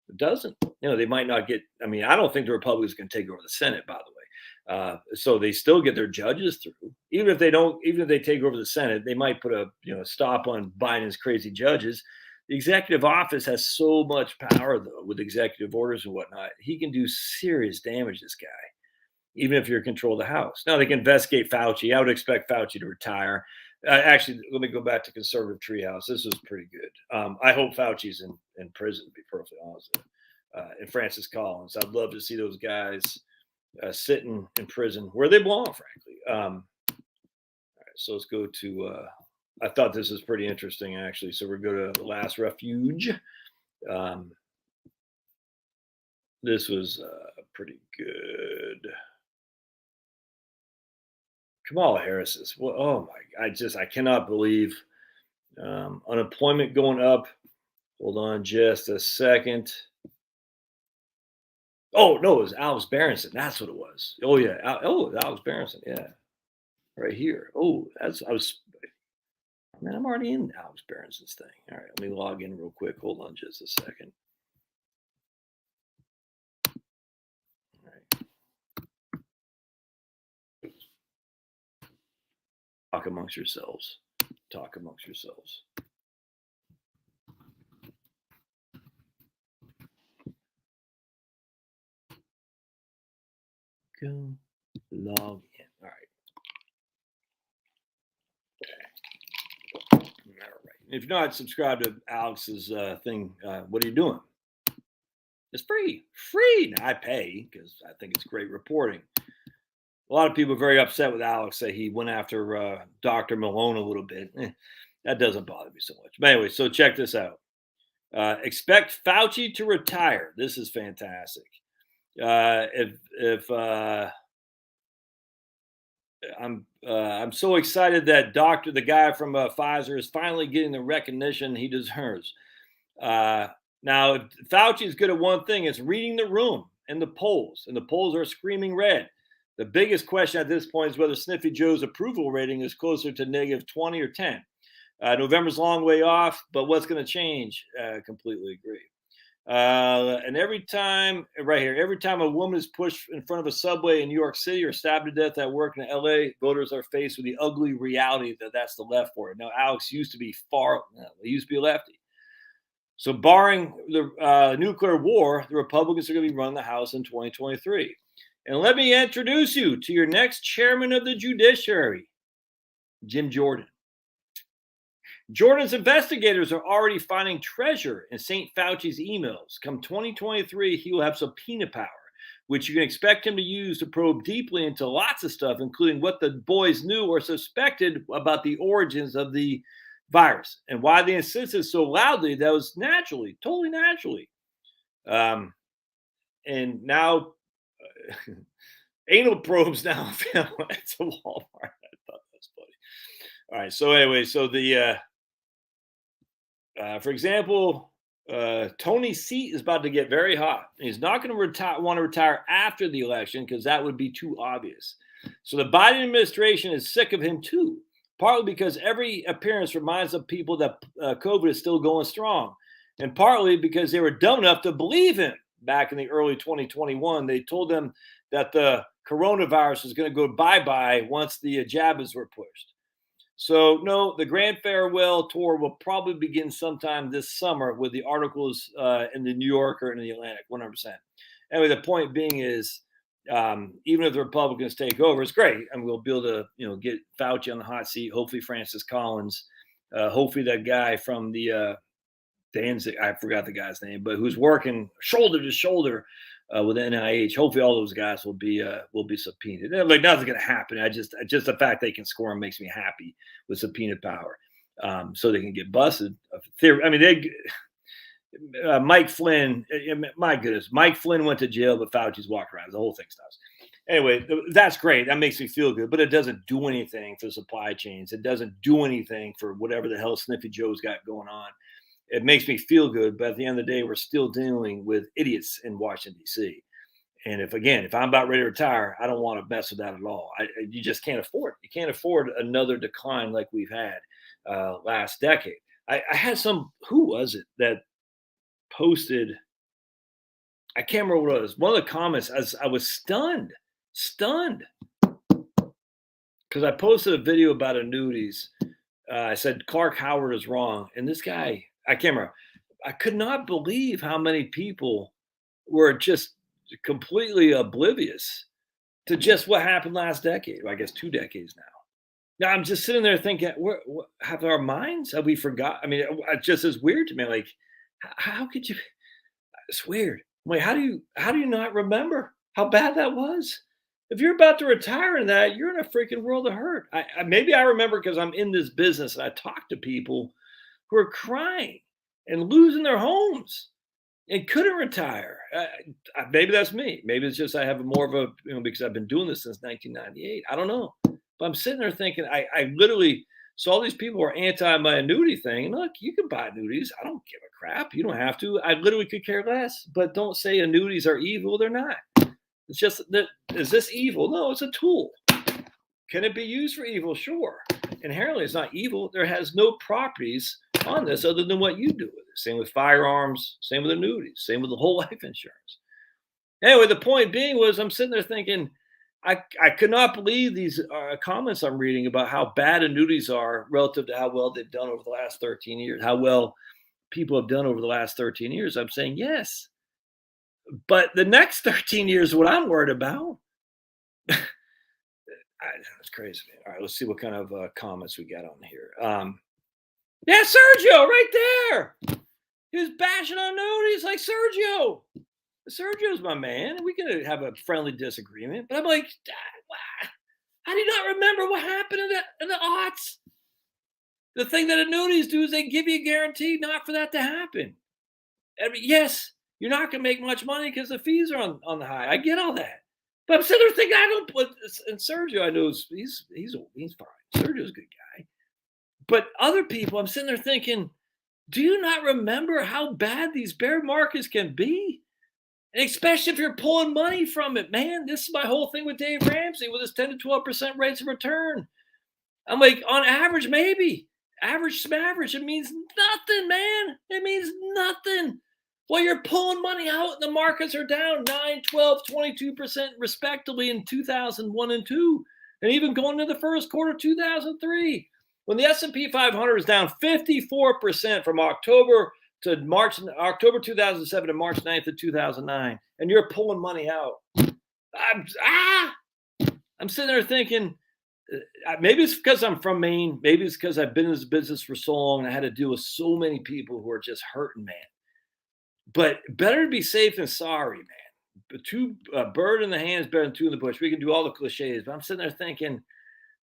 It doesn't. They might not get. I mean, I don't think the Republicans can take over the Senate, by the way. So they still get their judges through. Even if they take over the Senate, they might put a stop on Biden's crazy judges. The executive office has so much power, though, with executive orders and whatnot. He can do serious damage, this guy, even if you're in control of the House. Now, they can investigate Fauci. I would expect Fauci to retire. Actually, let me go back to conservative treehouse. This was pretty good. I hope Fauci's in prison, to be perfectly honest. And Francis Collins. I'd love to see those guys sitting in prison where they belong, frankly. All right, so let's go to, I thought this was pretty interesting, actually. So we'll go to The Last Refuge. This was pretty good. Kamala Harris is, well, oh my, I cannot believe unemployment going up. Hold on just a second. Oh, no, it was Alex Berenson. That's what it was. Oh, yeah. Alex Berenson. Yeah. Right here. Oh, I'm already in Alex Berenson's thing. All right. Let me log in real quick. Hold on just a second. All right. Talk amongst yourselves. Talk amongst yourselves. Go log in. All right. All right. If you're not subscribed to Alex's thing, what are you doing? It's free. Free. Now, I pay because I think it's great reporting. A lot of people are very upset with Alex that he went after Dr. Malone a little bit. That doesn't bother me so much. But anyway, so check this out. Expect Fauci to retire. This is fantastic. I'm so excited that the guy from Pfizer is finally getting the recognition he deserves. Now, if Fauci is good at one thing, it's reading the room and the polls are screaming red. The biggest question at this point is whether Sniffy Joe's approval rating is closer to -20 or 10. November's a long way off, but what's going to change? Completely agree. And every time a woman is pushed in front of a subway in New York City or stabbed to death at work in LA, voters are faced with the ugly reality that that's the left for it. Now, Alex used to be a lefty. So barring the nuclear war, the Republicans are going to be running the House in 2023. And let me introduce you to your next chairman of the judiciary, Jim Jordan. Jordan's investigators are already finding treasure in St. Fauci's emails. Come 2023, he will have subpoena power, which you can expect him to use to probe deeply into lots of stuff, including what the boys knew or suspected about the origins of the virus and why they insisted so loudly that was totally naturally. And now anal probes now available at Walmart. I thought that was funny. All right. So anyway, so for example, Tony's seat is about to get very hot. He's not going to want to retire after the election because that would be too obvious. So the Biden administration is sick of him too, partly because every appearance reminds of people that COVID is still going strong, and partly because they were dumb enough to believe him back in the early 2021. They told them that the coronavirus is going to go bye-bye once the jabs were pushed. So, no, the grand farewell tour will probably begin sometime this summer with the articles in the New Yorker and the Atlantic, 100%. Anyway, the point being is, even if the Republicans take over, it's great. And we'll be able to, get Fauci on the hot seat, hopefully Francis Collins, hopefully that guy from the Danzig, I forgot the guy's name, but who's working shoulder to shoulder with NIH. Hopefully, all those guys will be subpoenaed. Like nothing's going to happen. Just the fact they can score them makes me happy with subpoena power, so they can get busted. I mean, Mike Flynn. My goodness, Mike Flynn went to jail, but Fauci's walked around. The whole thing stops. Anyway, that's great. That makes me feel good, but it doesn't do anything for supply chains. It doesn't do anything for whatever the hell Sniffy Joe's got going on. It makes me feel good, but at the end of the day, we're still dealing with idiots in Washington, D.C. And if I'm about ready to retire, I don't want to mess with that at all. You just can't afford it. You can't afford another decline like we've had last decade. I had who was it that posted? I can't remember what it was. One of the comments, I was stunned because I posted a video about annuities. I said Clark Howard is wrong, and this guy, I can't remember. I could not believe how many people were just completely oblivious to just what happened last decade. Well, I guess 2 decades now. Now I'm just sitting there thinking, have our minds? Have we forgot? I mean, it just is weird to me. Like, how could you? It's weird. Like, how do you not remember how bad that was? If you're about to retire in that, you're in a freaking world of hurt. Maybe I remember because I'm in this business and I talk to people who are crying and losing their homes and couldn't retire. Maybe that's me. Maybe it's just I have more of a, because I've been doing this since 1998. I don't know. But I'm sitting there thinking, I literally saw these people were anti my annuity thing. And look, you can buy annuities. I don't give a crap. You don't have to. I literally could care less. But don't say annuities are evil. They're not. It's just that, is this evil? No, it's a tool. Can it be used for evil? Sure. Inherently, it's not evil. There has no properties on this other than what you do with it. Same with firearms, same with annuities, same with the whole life insurance. Anyway, the point being was I'm sitting there thinking, I could not believe these comments I'm reading about how bad annuities are relative to how well they've done over the last 13 years, how well people have done over the last 13 years. I'm saying yes. But the next 13 years, what I'm worried about, that's crazy. All right, let's see what kind of comments we got on here. Yeah, Sergio, right there. He was bashing on annuities like Sergio. Sergio's my man. We can have a friendly disagreement. But I'm like, I do not remember what happened in the aughts. The thing that annuities do is they give you a guarantee not for that to happen. I mean, yes, you're not going to make much money because the fees are on the high. I get all that. But I'm sitting there thinking, I don't put, and Sergio, I know he's fine. Sergio's a good guy. But other people, I'm sitting there thinking, do you not remember how bad these bear markets can be? And especially if you're pulling money from it, man. This is my whole thing with Dave Ramsey with his 10 to 12% rates of return. I'm like, on average, maybe. Average, it means nothing, man. It means nothing. Well, you're pulling money out and the markets are down 9, 12, 22% respectively in 2001 and 2. And even going into the first quarter of 2003. When the S&P 500 is down 54% from October 2007 to March 9th of 2009, and you're pulling money out. I'm sitting there thinking, maybe it's because I'm from Maine. Maybe it's because I've been in this business for so long and I had to deal with so many people who are just hurting, man. But better to be safe than sorry, man. Bird in the hand is better than two in the bush. We can do all the cliches, but I'm sitting there thinking,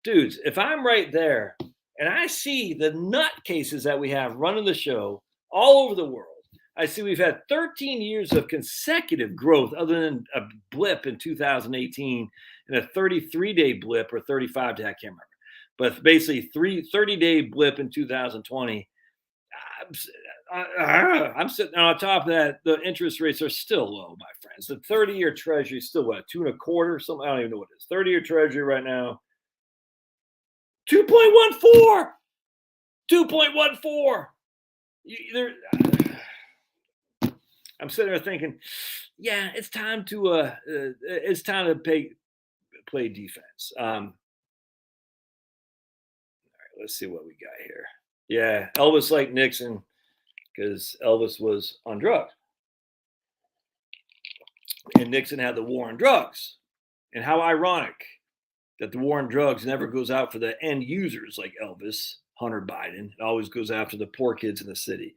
dudes, if I'm right there and I see the nutcases that we have running the show all over the world, I see we've had 13 years of consecutive growth other than a blip in 2018 and a 33-day blip or 35-day, I can't remember. But basically 30-day blip in 2020. I'm sitting on top of that. The interest rates are still low, my friends. The 30-year treasury is still what, 2.25, something? I don't even know what it is. 30-year treasury right now, 2.14. 2.14. I'm sitting there thinking, yeah, it's time to play defense. All right, let's see what we got here. Yeah, Elvis liked Nixon because Elvis was on drugs, and Nixon had the war on drugs. And how ironic that the war on drugs never goes out for the end users like Elvis, Hunter Biden. It always goes after the poor kids in the city.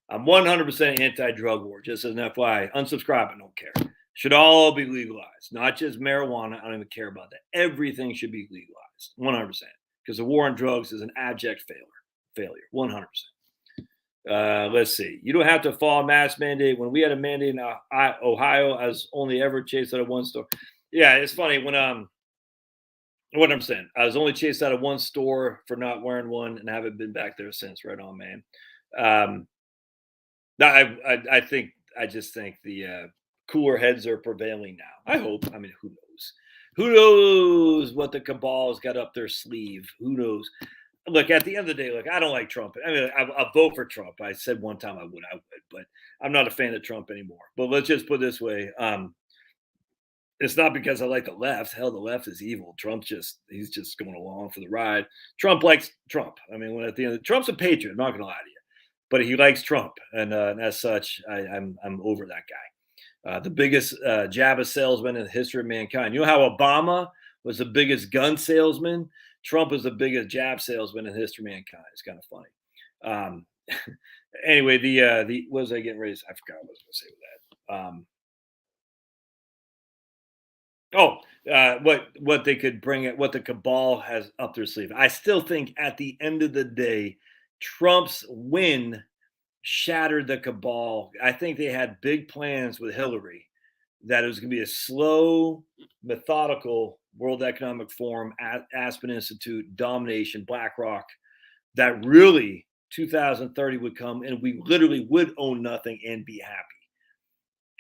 I'm 100% anti-drug war, just as an FYI. Unsubscribe, I don't care. Should all be legalized, not just marijuana. I don't even care about that. Everything should be legalized, 100%, because the war on drugs is an abject failure, 100%. Let's see. You don't have to follow a mask mandate. When we had a mandate in Ohio, I was only ever chased out of one store. Yeah, it's funny when what I'm saying. I was only chased out of one store for not wearing one, and I haven't been back there since. Right on, man. I just think the cooler heads are prevailing now. I hope. I mean, who knows? Who knows what the cabal's got up their sleeve? Who knows? Look, at the end of the day, look, I don't like Trump. I mean, I'll vote for Trump. I said one time I would, but I'm not a fan of Trump anymore. But let's just put it this way. It's not because I like the left. Hell, the left is evil. He's just going along for the ride. Trump likes Trump. I mean, when at the end, Trump's a patriot. I'm not going to lie to you, but he likes Trump, and as such, I'm over that guy. The biggest jab salesman in the history of mankind. You know how Obama was the biggest gun salesman? Trump is the biggest jab salesman in the history of mankind. It's kind of funny. Anyway, the what was I getting ready to say? I forgot what I was going to say with that. What they could bring it, what the cabal has up their sleeve. I still think at the end of the day, Trump's win shattered the cabal. I think they had big plans with Hillary that it was going to be a slow, methodical World Economic Forum, Aspen Institute, domination, BlackRock, that really 2030 would come and we literally would own nothing and be happy.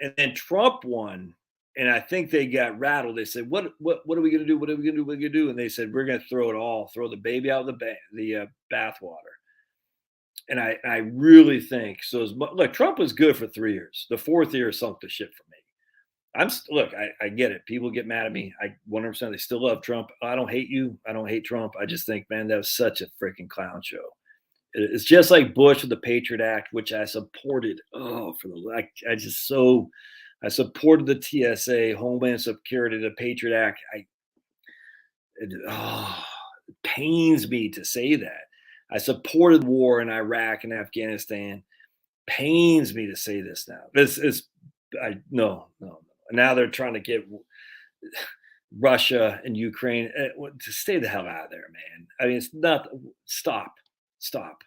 And then Trump won. And I think they got rattled. They said, what are we going to do? What are we going to do? And they said, we're going to throw the baby out of the bathwater. And I really think so. Look, Trump was good for 3 years. The fourth year sunk the ship for me. Look, I get it. People get mad at me. I 100% they still love Trump. I don't hate you. I don't hate Trump. I just think, man, that was such a freaking clown show. It's just like Bush with the Patriot Act, which I supported. Oh, I supported the TSA, Homeland Security, the Patriot Act. It pains me to say that. I supported war in Iraq and Afghanistan. Pains me to say this now. No. Now they're trying to get Russia and Ukraine to stay the hell out of there, man. I mean, it's not. Stop.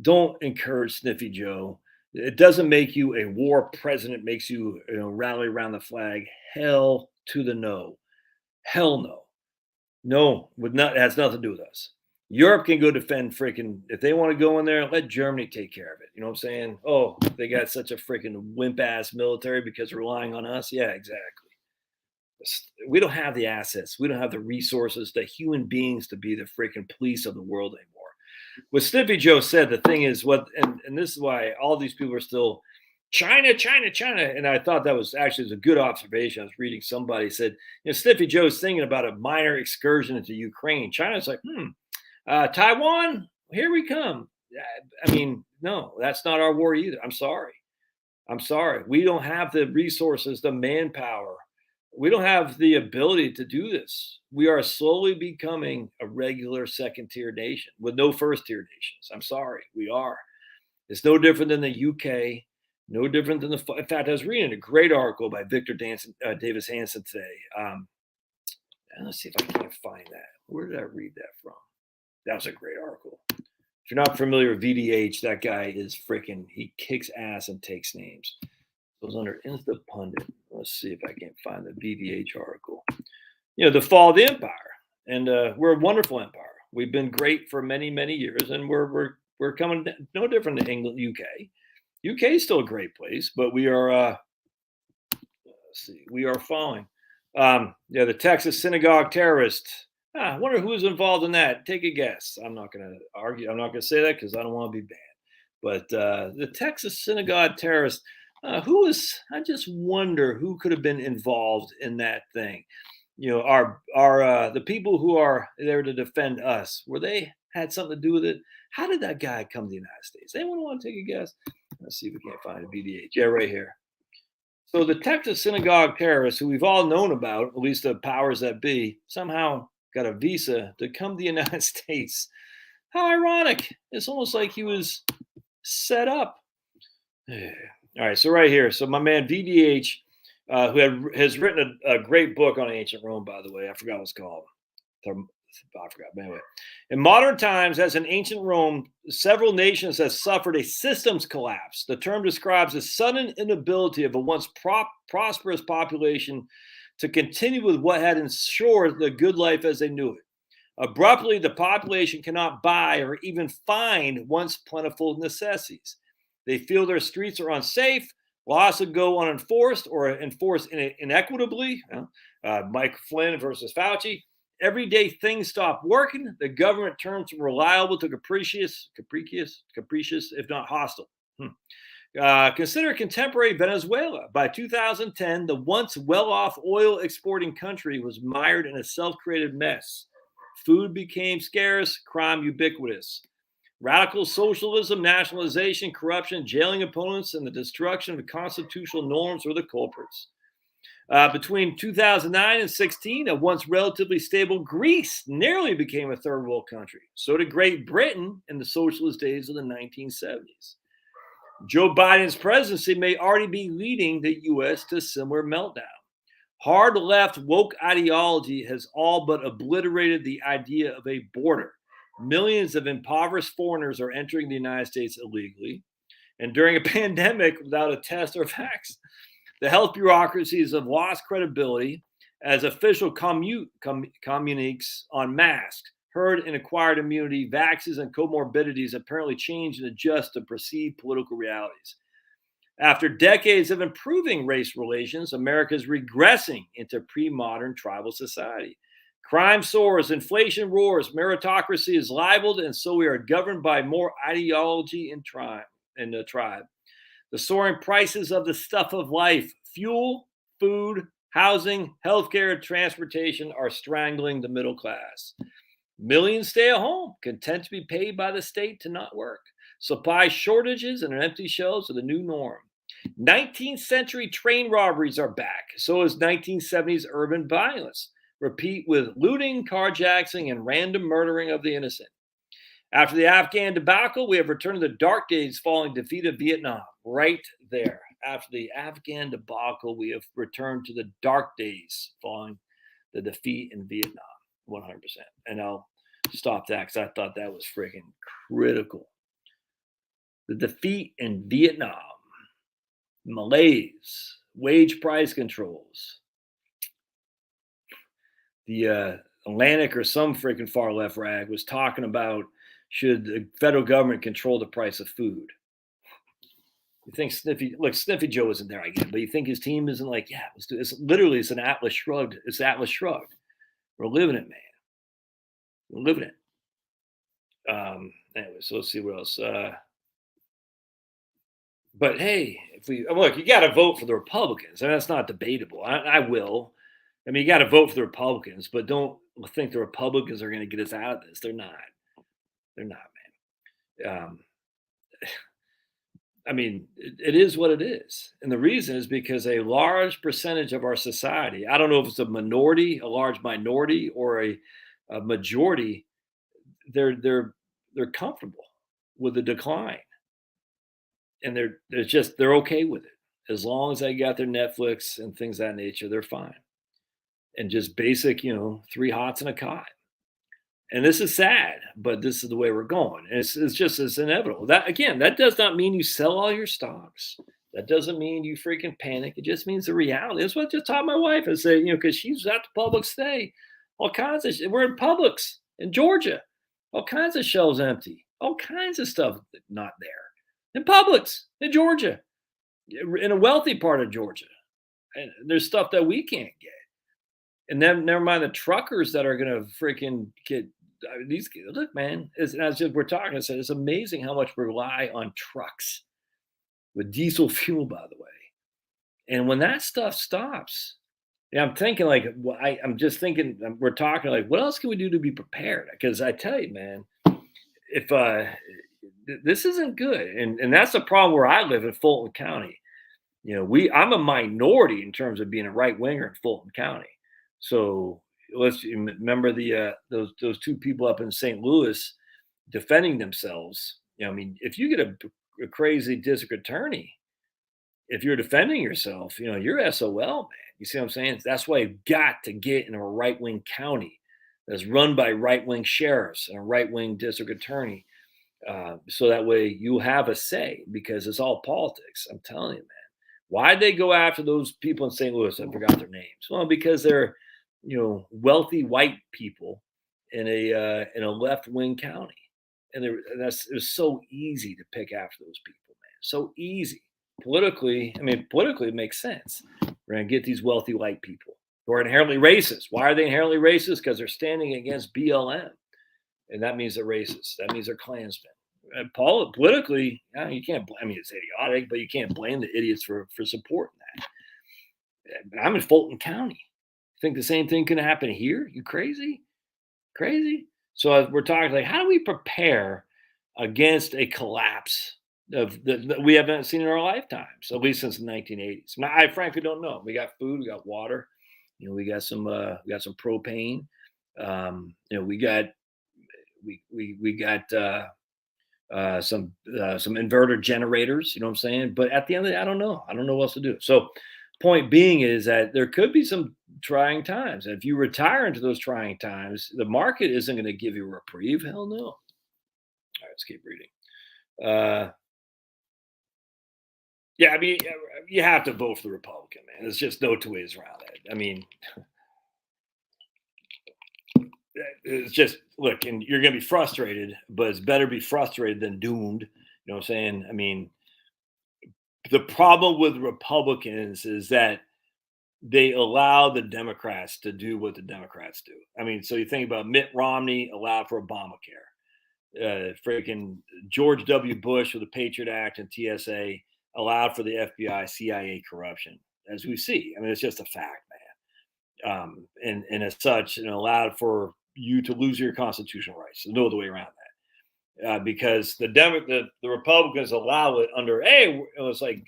Don't encourage Sniffy Joe. It doesn't make you a war president. Makes you, rally around the flag. Hell to the no. Hell no. No, it has nothing to do with us. Europe can go defend freaking, if they want to go in there, let Germany take care of it. You know what I'm saying? Oh, they got such a freaking wimp ass military because they're relying on us. Yeah, exactly. We don't have the assets. We don't have the resources, the human beings to be the freaking police of the world anymore. What Snippy Joe said, the thing is and this is why all these people are still China. And I thought that was actually a good observation. I was reading somebody said, Snippy Joe's thinking about a minor excursion into Ukraine. China's like, Taiwan, here we come. I mean, no, that's not our war either. I'm sorry. We don't have the resources, the manpower. We don't have the ability to do this. We are slowly becoming a regular second-tier nation with no first-tier nations. I'm sorry, we are. It's no different than the UK, no different than in fact, I was reading a great article by Victor Davis Hanson today. Let's see if I can't find that. Where did I read that from? That was a great article. If you're not familiar with VDH, that guy is freaking, he kicks ass and takes names. It was under Insta Pundit. Let's see if I can find the VDH article. The fall of the empire. And we're a wonderful empire. We've been great for many, many years. And we're coming no different than England, UK. UK is still a great place, but we are, we are falling. The Texas synagogue terrorist. I wonder who's involved in that. Take a guess. I'm not going to argue. I'm not going to say that because I don't want to be banned. But the Texas synagogue terrorist, I just wonder who could have been involved in that thing. The people who are there to defend us, were they had something to do with it? How did that guy come to the United States? Anyone want to take a guess? Let's see if we can't find a VDH. Yeah, right here. So the Texas synagogue terrorist, who we've all known about, at least the powers that be, somehow got a visa to come to the United States. How ironic. It's almost like he was set up. All right, so right here. So my man VDH, who has written a great book on ancient Rome, by the way. I forgot what it's called. I forgot. But anyway, in modern times, as in ancient Rome, several nations have suffered a systems collapse. The term describes the sudden inability of a once prosperous population to continue with what had ensured the good life as they knew it. Abruptly, the population cannot buy or even find once plentiful necessities. They feel their streets are unsafe, laws will go unenforced or enforced inequitably. Mike Flynn versus Fauci. Every day things stop working. The government turns from reliable to capricious, if not hostile. Consider contemporary Venezuela. By 2010, the once well-off oil exporting country was mired in a self-created mess. Food became scarce, crime ubiquitous. Radical socialism, nationalization, corruption, jailing opponents, and the destruction of the constitutional norms were the culprits. Between 2009 and 16, a once relatively stable Greece nearly became a third world country. So did Great Britain in the socialist days of the 1970s. Joe Biden's presidency may already be leading the U.S. to a similar meltdown. Hard left woke ideology has all but obliterated the idea of a border. Millions of impoverished foreigners are entering the United States illegally, and during a pandemic without a test or vaccine. The health bureaucracies have lost credibility as official communiques on masks, herd and acquired immunity, vaccines, and comorbidities apparently change and adjust to perceived political realities. After decades of improving race relations, America is regressing into pre-modern tribal society. Crime soars, inflation roars, meritocracy is libeled, and so we are governed by more ideology and tribe. The soaring prices of the stuff of life, fuel, food, housing, healthcare, transportation are strangling the middle class. Millions stay at home, content to be paid by the state to not work. Supply shortages and empty shelves are the new norm. 19th century train robberies are back. So is 1970s urban violence. Repeat with looting, carjacking, and random murdering of the innocent. After the Afghan debacle, we have returned to the dark days following defeat of Vietnam. Right there. After the Afghan debacle, we have returned to the dark days following the defeat in Vietnam. 100%. And I'll stop that because I thought that was freaking critical. The defeat in Vietnam, malaise, wage price controls, the Atlantic or some freaking far left rag was talking about should the federal government control the price of food. You think Sniffy Joe isn't there, I get it, but you think his team isn't like, yeah, let's do this. Literally, it's an Atlas shrugged. It's Atlas shrugged. We're living it, man. We're living it. Anyway, so let's see what else. But hey, if we look, you got to vote for the Republicans, and that's not debatable. I will. I mean, you got to vote for the Republicans, but don't think the Republicans are going to get us out of this. They're not. They're not, man. I mean, it is what it is. And the reason is because a large percentage of our society, I don't know if it's a minority, a large minority, or a majority, they're comfortable with the decline. And they're okay with it. As long as they got their Netflix and things of that nature, they're fine. And just basic, 3 hots and a cot. And this is sad, but this is the way we're going. It's inevitable. That does not mean you sell all your stocks. That doesn't mean you freaking panic. It just means the reality. That's what I just taught my wife. I said, because she's at the Publix today. All kinds of we're in Publix in Georgia. All kinds of shelves empty. All kinds of stuff not there. In Publix in Georgia. In a wealthy part of Georgia. And there's stuff that we can't get. And then never mind the truckers that are going to freaking get these. Look, man, as we're talking, I said, it's amazing how much we rely on trucks with diesel fuel, by the way. And when that stuff stops, I'm thinking I'm just thinking, we're talking like, what else can we do to be prepared? Because I tell you, man, if this isn't good, and that's the problem where I live in Fulton County. I'm a minority in terms of being a right winger in Fulton County. So let's remember those 2 people up in St. Louis defending themselves. If you get a crazy district attorney, if you're defending yourself, you're SOL, man. You see what I'm saying? That's why you've got to get in a right-wing county that's run by right-wing sheriffs and a right-wing district attorney. So that way you have a say, because it's all politics. I'm telling you, man. Why'd they go after those people in St. Louis? I forgot their names. Well, because they're wealthy white people in a left-wing county, and it was so easy to pick after those people, man. So easy. Politically, it makes sense. We're gonna get these wealthy white people who are inherently racist. Why are they inherently racist? Because they're standing against BLM, and that means they're racist. That means they're Klansmen. Politically, you can't. It's idiotic, but you can't blame the idiots for supporting that. I'm in Fulton County. Think the same thing can happen here? You crazy? So we're talking like, how do we prepare against a collapse that we haven't seen in our lifetimes, at least since the 1980s? I frankly don't know. We got food, we got water, we got some propane, we got some inverter generators. You know what I'm saying? But at the end of the day, I don't know what else to do. So point being is that there could be some trying times. And if you retire into those trying times, the market isn't going to give you a reprieve. Hell no. All right, let's keep reading. You have to vote for the Republican, man. There's just no 2 ways around that. It's just, look, and you're going to be frustrated, but it's better be frustrated than doomed. You know what I'm saying? The problem with Republicans is that they allow the Democrats to do what the Democrats do. So you think about Mitt Romney allowed for Obamacare. Freaking George W. Bush with the Patriot Act and TSA allowed for the FBI, CIA corruption. as we see. I mean, it's just a fact, man. And as such, allowed for you to lose your constitutional rights. There's no other way around that. Because the Republicans allow it under it was like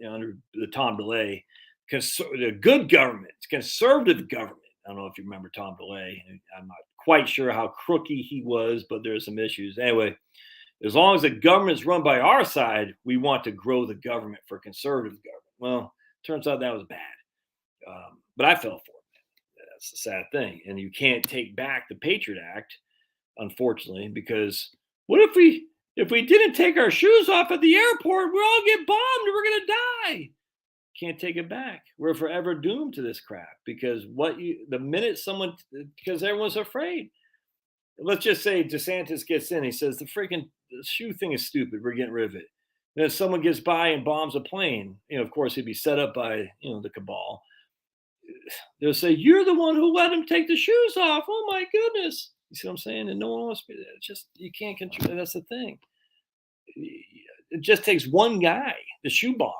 under the Tom DeLay, the good government, conservative government. I don't know if you remember Tom DeLay. I'm not quite sure how crooky he was, but there's some issues. Anyway, as long as the government's run by our side, we want to grow the government for conservative government. Well, turns out that was bad. But I fell for it. That's the sad thing. And you can't take back the Patriot Act, unfortunately, because what if we didn't take our shoes off at the airport, we'll all get bombed and we're going to die. Can't take it back. We're forever doomed to this crap because the minute because everyone's afraid. Let's just say DeSantis gets in. He says the shoe thing is stupid. We're getting rid of it. Then if someone gets by and bombs a plane, of course he'd be set up by the cabal. They'll say you're the one who let him take the shoes off. Oh my goodness! You see what I'm saying? And no one wants to be there. It's just you can't control. That's the thing. It just takes one guy, the shoe bomber,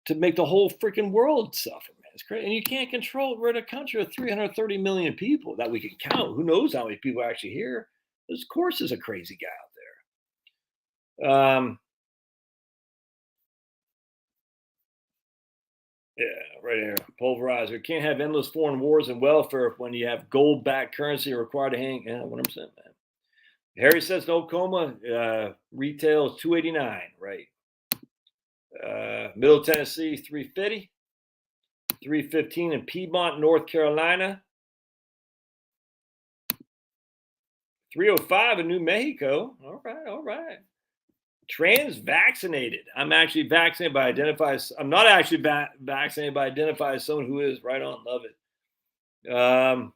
to make the whole freaking world suffer, man. It's crazy. And you can't control it. We're in a country of 330 million people that we can count. Who knows how many people are actually here? Of course, there's a crazy guy out there. Yeah, right here. Pulverizer. Can't have endless foreign wars and welfare when you have gold-backed currency required to hang. Yeah, 100%, man. Harry says no coma. Retail is $289, right? Middle Tennessee, $350. $315 in Piedmont, North Carolina. $305 in New Mexico. All right. Trans-vaccinated. I'm actually vaccinated by identify. I'm not actually vaccinated by identify as someone who is. Right on. Love it. All right.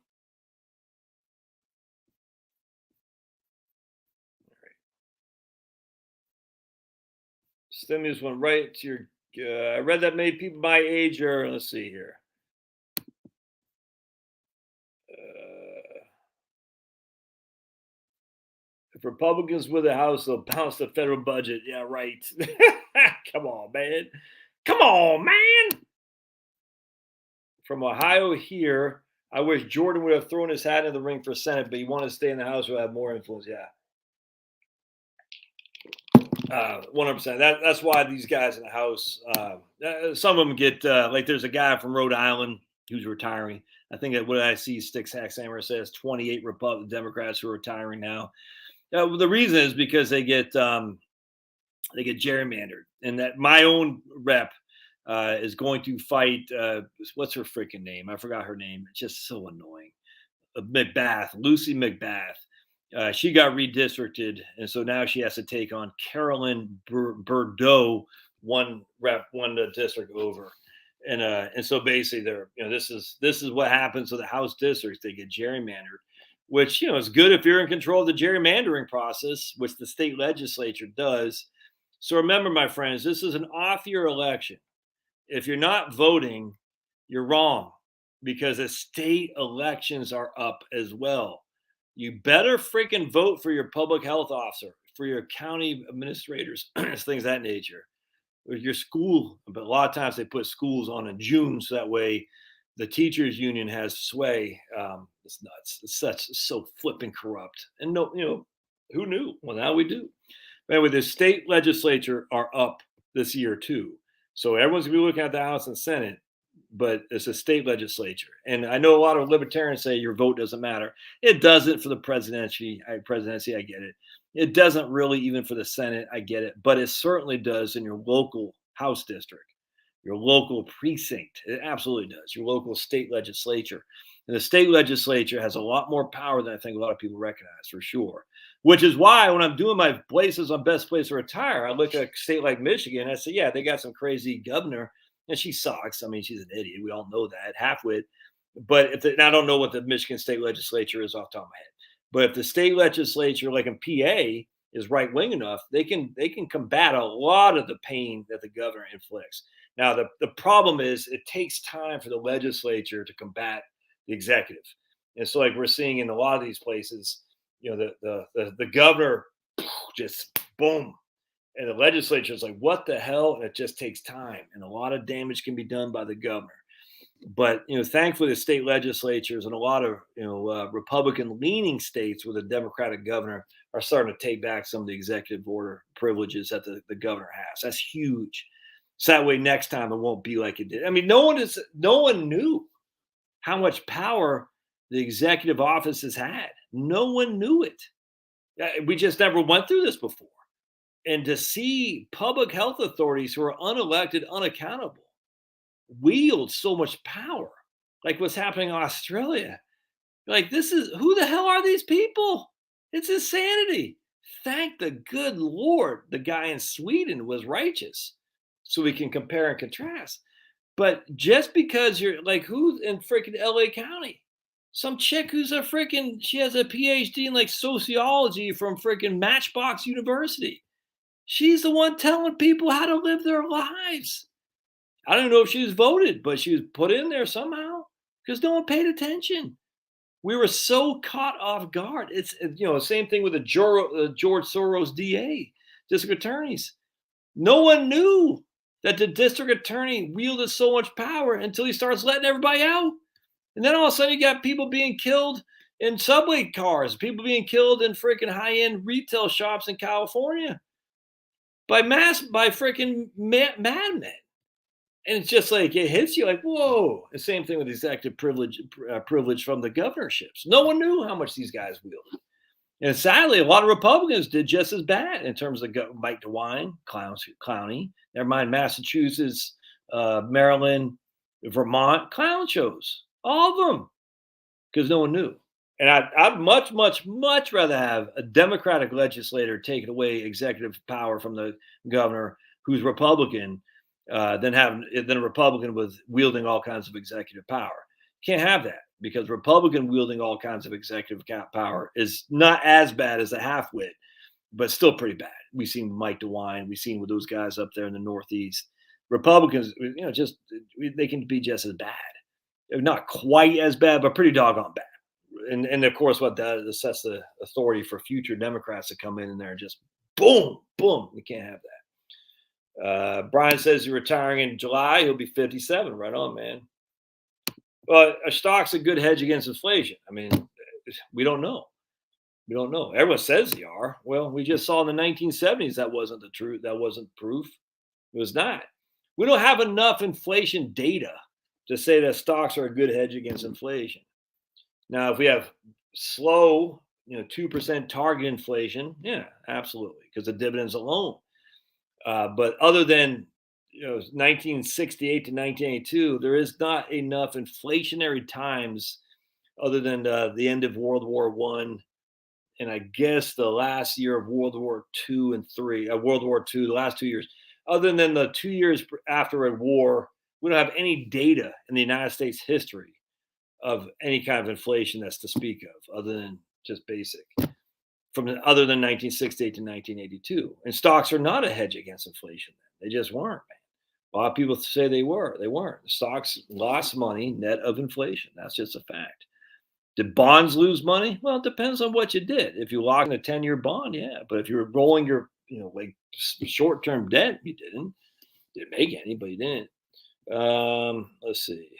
Stimulus went right to your. I read that many people my age are. Let's see here. If Republicans win the House, they'll bounce the federal budget. Yeah, right. Come on, man. From Ohio here, I wish Jordan would have thrown his hat in the ring for Senate, but he wanted to stay in the House where have more influence. Yeah. 100%. That's why these guys in the House, some of them get, like there's a guy from Rhode Island who's retiring. I think that what I see, Sticks Hacksammer says 28 Democrats who are retiring now. The reason is because they get gerrymandered, and that my own rep is going to fight. What's her freaking name? I forgot her name. It's just so annoying. Lucy McBath. She got redistricted, and so now she has to take on Carolyn Bordeaux, one district over. And so basically, this is what happens with the House districts. They get gerrymandered. Which, is good if you're in control of the gerrymandering process, which the state legislature does. So remember, my friends, this is an off-year election. If you're not voting, you're wrong because the state elections are up as well. You better freaking vote for your public health officer, for your county administrators, things of that nature, or your school. But a lot of times they put schools on in June, so that way the teachers union has sway. It's nuts. It's so flipping corrupt. And who knew? Well, now we do. But anyway, the state legislature are up this year too. So everyone's gonna be looking at the House and Senate, but it's a state legislature. And I know a lot of libertarians say your vote doesn't matter. It doesn't for the presidency. I get it. It doesn't really even for the Senate. I get it. But it certainly does in your local House district. Your local precinct. It absolutely does. Your local state legislature. And the state legislature has a lot more power than I think a lot of people recognize, for sure. Which is why when I'm doing my places on best place to retire, I look at a state like Michigan and I say, yeah, they got some crazy governor and she sucks. I mean, she's an idiot. We all know that, halfwit. But and I don't know what the Michigan state legislature is off the top of my head. But if the state legislature, like in PA, is right wing enough, they can combat a lot of the pain that the governor inflicts. Now, the problem is it takes time for the legislature to combat the executive. And so like we're seeing in a lot of these places, the governor just boom. And the legislature is like, what the hell? And it just takes time. And a lot of damage can be done by the governor. But, thankfully, the state legislatures and a lot of, Republican-leaning states with a Democratic governor are starting to take back some of the executive order privileges that the governor has. That's huge. So that way next time it won't be like it did. I mean, no one knew how much power the executive office has had. No one knew it. We just never went through this before. And to see public health authorities who are unelected, unaccountable, wield so much power, like what's happening in Australia. Like, who the hell are these people? It's insanity. Thank the good Lord the guy in Sweden was righteous, so we can compare and contrast. But just because you're like, who's in freaking LA County? Some chick who's she has a PhD in like sociology from freaking Matchbox University. She's the one telling people how to live their lives. I don't know if she was voted, but she was put in there somehow because no one paid attention. We were so caught off guard. It's same thing with the George Soros DA, district attorneys. No one knew that the district attorney wielded so much power until he starts letting everybody out. And then all of a sudden you got people being killed in subway cars, people being killed in freaking high-end retail shops in California by freaking madmen. And it's just like, it hits you like, whoa. The same thing with executive privilege from the governorships. No one knew how much these guys wielded. And sadly, a lot of Republicans did just as bad in terms of Mike DeWine, Clowney, never mind Massachusetts, Maryland, Vermont, clown shows. All of them. Because no one knew. And I'd much, much, much rather have a Democratic legislator taking away executive power from the governor who's Republican than a Republican with wielding all kinds of executive power. Can't have that, because Republican wielding all kinds of executive power is not as bad as a half-wit, but still pretty bad. We've seen Mike DeWine. We've seen with those guys up there in the Northeast. Republicans, they can be just as bad. They're not quite as bad, but pretty doggone bad. And of course, what that sets the authority for future Democrats to come in there and just boom, boom. You can't have that. Brian says he's retiring in July. He'll be 57. Right on, man. Well, a stock's a good hedge against inflation. I mean, we don't know. We don't know. Everyone says they are. Well, we just saw in the 1970s that wasn't the truth. That wasn't proof. It was not. We don't have enough inflation data to say that stocks are a good hedge against inflation. Now, if we have slow, 2% target inflation, yeah, absolutely, because the dividends alone. But other than 1968 to 1982, there is not enough inflationary times, other than the end of World War I, and I guess the last year of World War II and World War II, the last 2 years. Other than the 2 years after a war, we don't have any data in the United States history of any kind of inflation that's to speak of, other than just basic, other than 1968 to 1982. And stocks are not a hedge against inflation. They just weren't, man. A lot of people say they were. They weren't. The stocks lost money net of inflation. That's just a fact. Did bonds lose money? Well, it depends on what you did. If you locked in a 10-year bond, yeah. But if you were rolling your, like short-term debt, you didn't. Didn't make any, but you didn't. Let's see.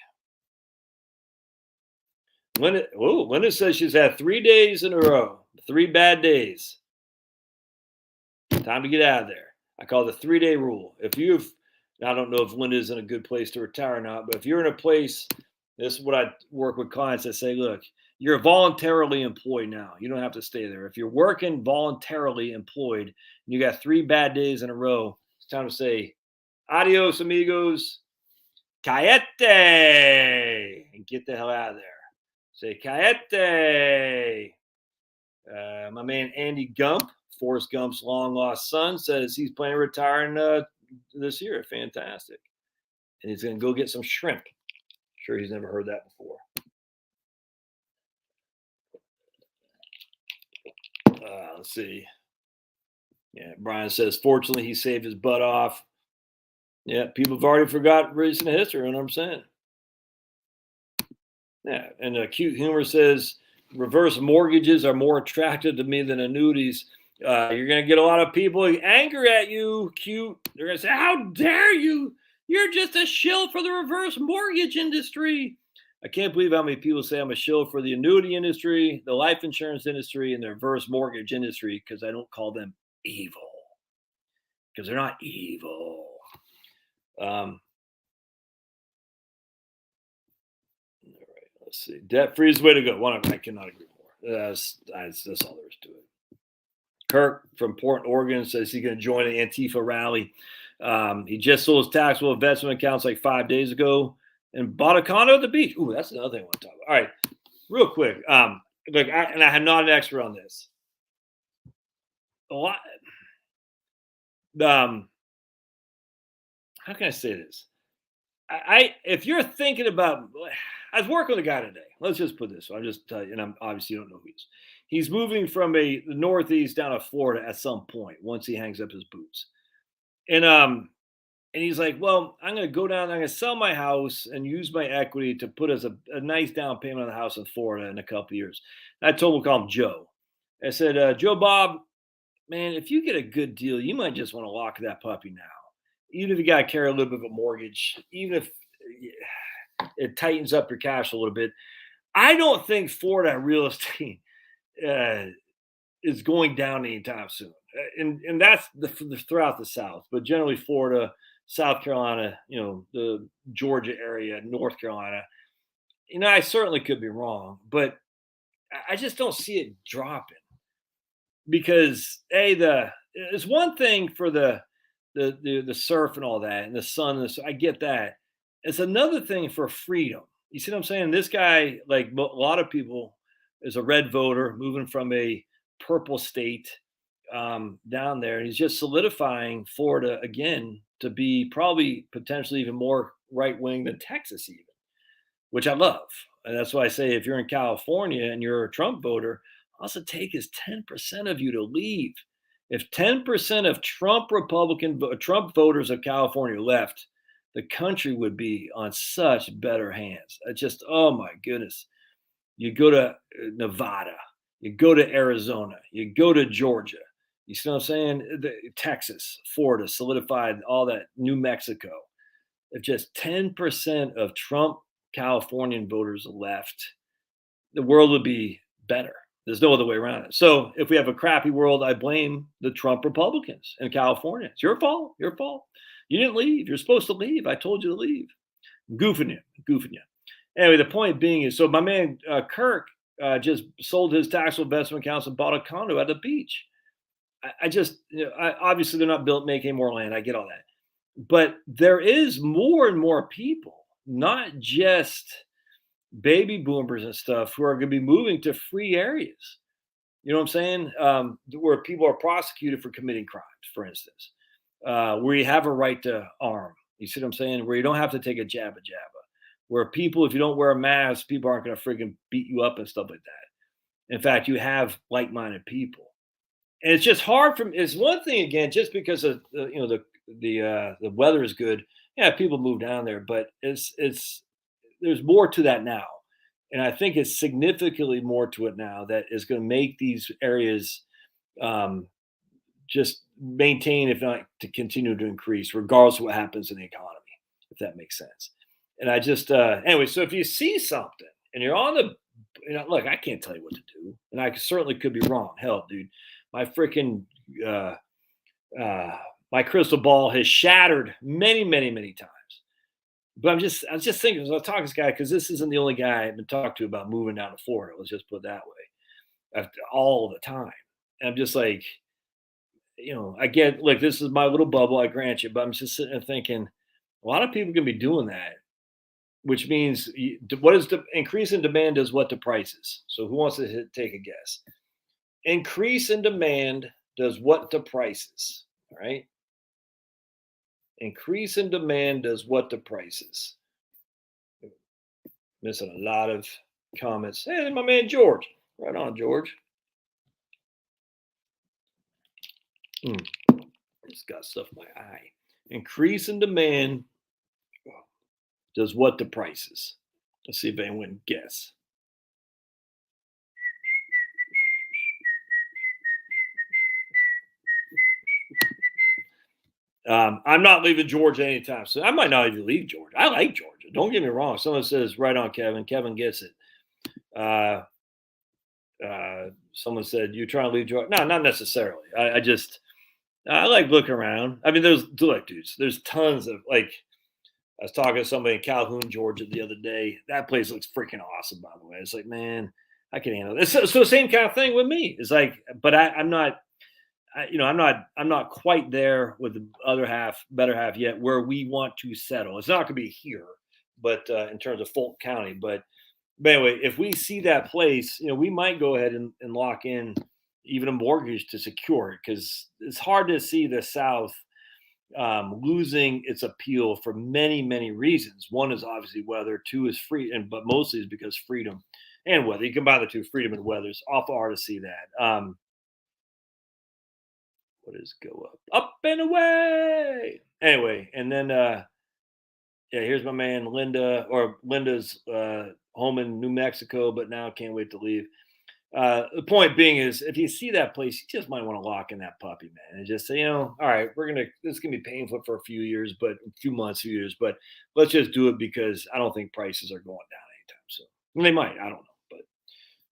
Linda says she's had 3 days in a row, 3 bad days. Time to get out of there. I call it the 3-day rule. I don't know if Linda's in a good place to retire or not, but if you're in a place, this is what I work with clients that say, look, you're voluntarily employed now. You don't have to stay there. If you're working voluntarily employed and you got 3 bad days in a row, it's time to say, adios, amigos, cayete, and get the hell out of there. Say cayete. My man Andy Gump, Forrest Gump's long lost son, says he's planning on retiring this year. Fantastic. And he's going to go get some shrimp. Sure, he's never heard that before. Let's see. Yeah, Brian says, fortunately, he saved his butt off. Yeah, people have already forgot recent history, you know what I'm saying? Yeah, and Cute Humor says, reverse mortgages are more attractive to me than annuities. You're going to get a lot of people angry at you, cute. They're going to say, how dare you? You're just a shill for the reverse mortgage industry. I can't believe how many people say I'm a shill for the annuity industry, the life insurance industry, and the reverse mortgage industry because I don't call them evil. Because they're not evil. All right, let's see. Debt free is the way to go. I cannot agree more. That's all there is to it. Kirk from Portland, Oregon says he's going to join an Antifa rally. He just sold his taxable investment accounts like 5 days ago and bought a condo at the beach. Ooh, that's another thing I want to talk about. All right, real quick. Look, I'm not an expert on this. A lot. How can I say this? If you're thinking about, I was working with a guy today. Let's just put this. So I'll just tell you, and I'm obviously you don't know who he is. He's moving from the Northeast down to Florida at some point once he hangs up his boots. And he's like, well, I'm going to go down. I'm going to sell my house and use my equity to put as a nice down payment on the house in Florida in a couple of years. And I told him, we'll call him Joe. I said, Joe Bob, man, if you get a good deal, you might just want to lock that puppy now. Even if you got to carry a little bit of a mortgage, even if it tightens up your cash a little bit. I don't think Florida real estate is going down anytime soon. And that's throughout the South, but generally Florida, South Carolina, the Georgia area, North Carolina. I certainly could be wrong, but I just don't see it dropping because it's one thing for the surf and all that and the sun. I get that. It's another thing for freedom. You see what I'm saying? This guy, like a lot of people, is a red voter moving from a purple state down there. And he's just solidifying Florida again to be probably potentially even more right wing than Texas even, which I love. And that's why I say if you're in California and you're a Trump voter, all it takes is 10% of you to leave. If 10% of Trump voters of California left, the country would be on such better hands. Just, oh my goodness. You go to Nevada, you go to Arizona, you go to Georgia. You see what I'm saying? Texas, Florida, solidified, all that, New Mexico. If just 10% of Trump Californian voters left, the world would be better. There's no other way around it. So if we have a crappy world, I blame the Trump Republicans in California. It's your fault. Your fault. You didn't leave. You're supposed to leave. I told you to leave. Goofing you. Anyway, the point being is, so my man Kirk just sold his taxable investment accounts and bought a condo at the beach. Obviously they're not built making more land. I get all that. But there is more and more people, not just baby boomers and stuff, who are going to be moving to free areas. You know what I'm saying? Where people are prosecuted for committing crimes, for instance, where you have a right to arm. You see what I'm saying? Where you don't have to take a jabba. Where people, if you don't wear a mask, people aren't going to freaking beat you up and stuff like that. In fact, you have like-minded people. And it's just hard it's one thing, again, just because of the weather is good. Yeah, people move down there, but there's more to that now. And I think it's significantly more to it now that is going to make these areas just maintain, if not to continue to increase, regardless of what happens in the economy, if that makes sense. And I just, anyway, so if you see something and you're on look, I can't tell you what to do. And I certainly could be wrong. Hell, dude, my freaking, my crystal ball has shattered many, many, many times. But I was just thinking, I was talking to this guy, because this isn't the only guy I've been talked to about moving down to Florida. Let's just put it that way. All the time. And I'm just like, I get, like, this is my little bubble, I grant you, but I'm just sitting there thinking, a lot of people can be doing that, which means what is the increase in demand does what to prices? So who wants to take a guess? Increase in demand does what to prices? All right. Increase in demand does what to prices? Missing a lot of comments. Hey, my man George. Right on, George. Just got stuff in my eye. Increase in demand does what to prices? Let's see if anyone can guess. I'm not leaving Georgia anytime soon. I might not even leave Georgia. I like Georgia. Don't get me wrong. Someone says, right on, Kevin. Kevin gets it. Someone said, you're trying to leave Georgia. No, not necessarily. I like looking around. I mean, dudes, there's tons of, like, I was talking to somebody in Calhoun, Georgia the other day. That place looks freaking awesome, by the way. It's like, man, I can handle this. So same kind of thing with me. It's like, but I'm not, I'm not quite there with the other half, better half yet, where we want to settle. It's not going to be here, but in terms of Fulton County. But anyway, if we see that place, we might go ahead and lock in even a mortgage to secure it, because it's hard to see the South losing its appeal for many, many reasons. One is obviously weather. Two is free, but mostly is because freedom and weather. You combine the two, freedom and weather. It's awful hard to see that. What is go up and away? Anyway, and then here's my man Linda's home in New Mexico, but now can't wait to leave. The point being is, if you see that place, you just might want to lock in that puppy, man, and just say, all right, this is gonna be painful for a few years, but a few months, few years, but let's just do it, because I don't think prices are going down anytime soon. And they might, I don't know, but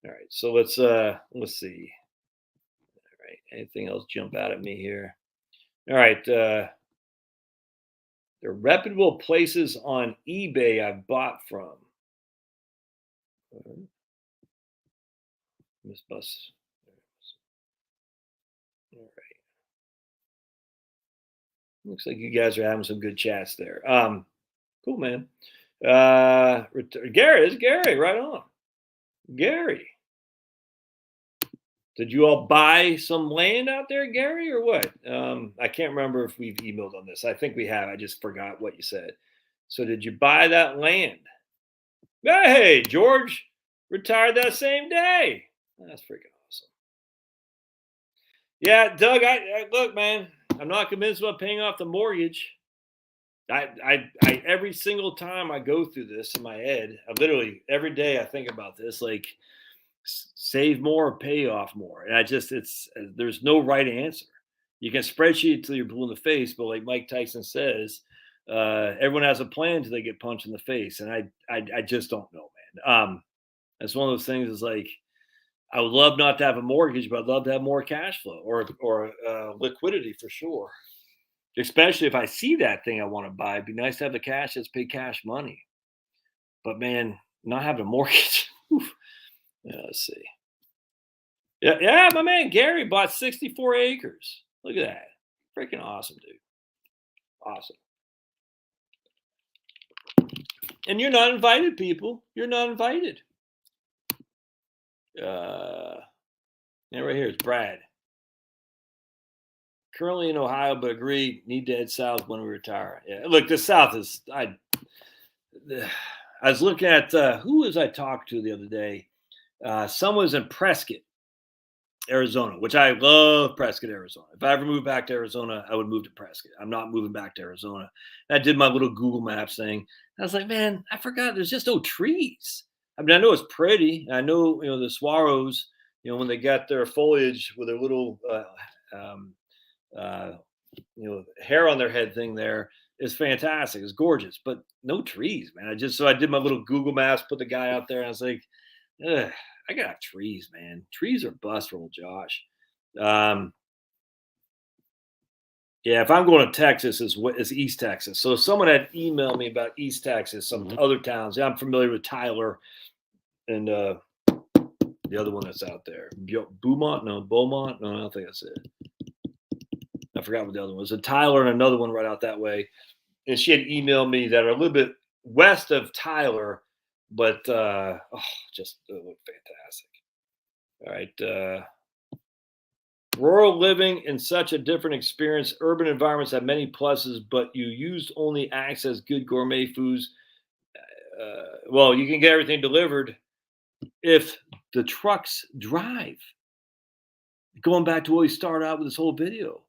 all right. So let's see. All right, anything else jump out at me here? All right, there are reputable places on eBay I've bought from. Miss Bus. All right. Looks like you guys are having some good chats there. Cool, man. Gary, it's Gary, right on. Gary. Did you all buy some land out there, Gary, or what? I can't remember if we've emailed on this. I think we have. I just forgot what you said. So did you buy that land? Hey, George retired that same day. That's freaking awesome. Yeah, Doug, I look, man, I'm not convinced about paying off the mortgage. I every single time I go through this in my head, I literally every day I think about this, like, save more or pay off more. And there's no right answer. You can spreadsheet till you're blue in the face, but like Mike Tyson says, everyone has a plan until they get punched in the face. And I just don't know, man. It's one of those things. Is like, I would love not to have a mortgage, but I'd love to have more cash flow or liquidity for sure. Especially if I see that thing I want to buy, it'd be nice to have the cash. Let's pay cash money. But man, not having a mortgage. Yeah, let's see. Yeah, my man Gary bought 64 acres. Look at that. Freaking awesome, dude. Awesome. And you're not invited, people. You're not invited. Yeah, right here is Brad. Currently in Ohio, but agree, need to head south when we retire. Yeah, look, the South is. I was looking at who was I talked to the other day. Someone was in Prescott, Arizona, which I love Prescott, Arizona. If I ever moved back to Arizona, I would move to Prescott. I'm not moving back to Arizona. And I did my little Google Maps thing. I was like, man, I forgot there's just no trees. I mean, I know it's pretty. I know, the swallows, when they got their foliage with their little, hair on their head thing there is fantastic. It's gorgeous, but no trees, man. So I did my little Google Maps, put the guy out there, and I was like, ugh, I got trees, man. Trees are bust for old Josh. Yeah, if I'm going to Texas, is East Texas. So if someone had emailed me about East Texas, some other towns. Yeah, I'm familiar with Tyler and the other one that's out there. Beaumont? No, Beaumont? No, I don't think that's it. I forgot what the other one was. A Tyler and another one right out that way. And she had emailed me that are a little bit west of Tyler, but just look fantastic. All right. Rural living in such a different experience. Urban environments have many pluses, but you used only access good gourmet foods. Well, you can get everything delivered if the trucks drive. Going back to what we started out with this whole video.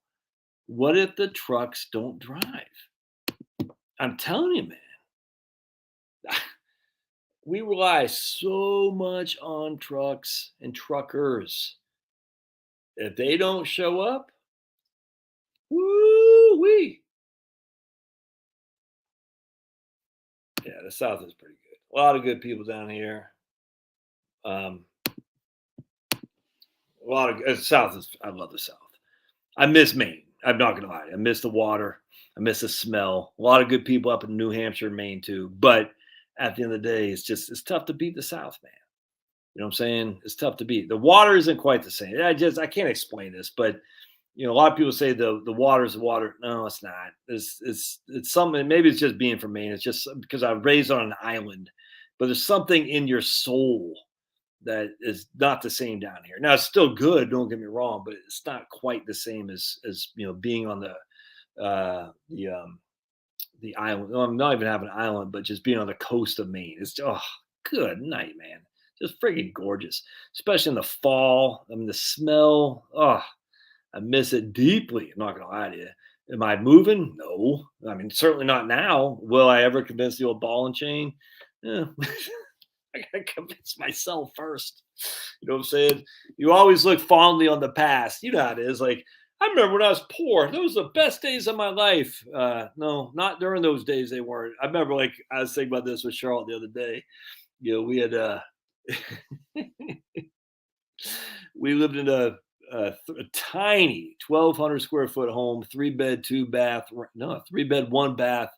What if the trucks don't drive? I'm telling you, man. We rely so much on trucks and truckers. If they don't show up, woo-wee, Yeah, the South is pretty good. A lot of good people down here. A lot of South is. I love the South. I miss Maine. I'm not gonna lie. I miss the water. I miss the smell. A lot of good people up in New Hampshire, Maine too. But at the end of the day, it's tough to beat the South, man. You know what I'm saying? It's tough to beat. The water isn't quite the same. I can't explain this, but a lot of people say the water is the water. No, it's not. It's something. Maybe it's just being from Maine. It's just because I was raised on an island, but there's something in your soul that is not the same down here. Now it's still good. Don't get me wrong, but it's not quite the same as being on the island. Well, I'm not even having an island, but just being on the coast of Maine. It's good night, man. Just freaking gorgeous, especially in the fall. I mean, the smell. I miss it deeply. I'm not gonna lie to you. Am I moving? No. I mean, certainly not now. Will I ever convince the old ball and chain? Yeah. I gotta convince myself first. You know what I'm saying? You always look fondly on the past. You know how it is. Like, I remember when I was poor. Those were the best days of my life. No, not during those days. They weren't. I remember, like, I was thinking about this with Charlotte the other day. We had we lived in a tiny 1,200 square foot home, 3-bed, 2-bath, 3-bed, 1-bath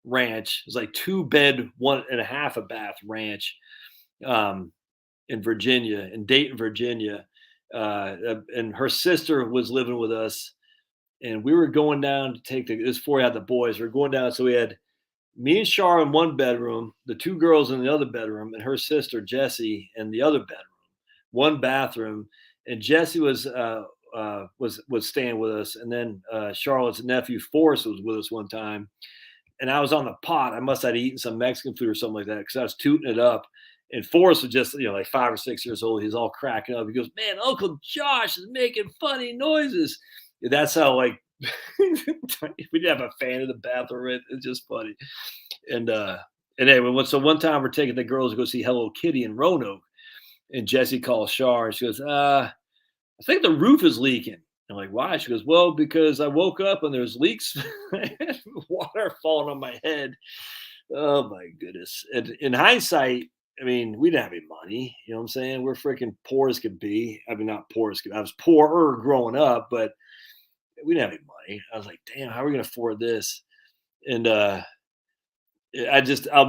ranch. It was like 2-bed, 1.5 a bath ranch in Virginia, in Dayton, Virginia. And her sister was living with us, and we were going down to take this before we had the boys. We were going down, so we had me and Char in one bedroom, the two girls in the other bedroom, and her sister Jessie in the other bedroom, one bathroom. And Jessie was staying with us, and then Charlotte's nephew Forrest was with us one time. And I was on the pot. I must have eaten some Mexican food or something like that because I was tooting it up. And Forrest was just like 5 or 6 years old. He's all cracking up. He goes, "Man, Uncle Josh is making funny noises." And that's how we didn't have a fan in the bathroom. It's just funny. And anyway, so one time we're taking the girls to go see Hello Kitty in Roanoke, and Jessie calls Char and she goes, "I think the roof is leaking." I'm like, "Why?" She goes, "Well, because I woke up and there's leaks, water falling on my head." Oh my goodness! And in hindsight, I mean, we didn't have any money. You know what I'm saying? We're freaking poor as could be. I mean, not poor as could. I was poorer growing up, but we didn't have any money. I was like, "Damn, how are we gonna afford this?" And I'll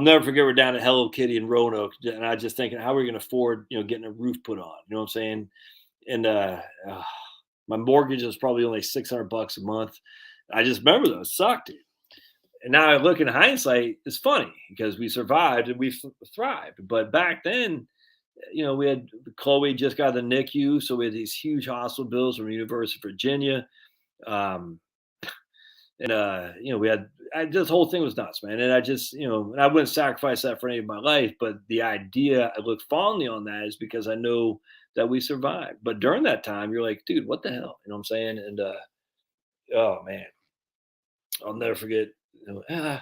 never forget we're down at Hello Kitty in Roanoke, and I just thinking, how are we gonna afford, getting a roof put on? You know what I'm saying? And my mortgage was probably only $600 a month. I just remember those sucked, dude. And now I look in hindsight, it's funny because we survived and we thrived. But back then, we had Chloe just got the NICU, so we had these huge hospital bills from the University of Virginia. We had this whole thing was nuts, man. And I just, and I wouldn't sacrifice that for any of my life. But the idea I look fondly on that is because I know that we survived. But during that time, you're like, dude, what the hell? You know what I'm saying? And oh man, I'll never forget. I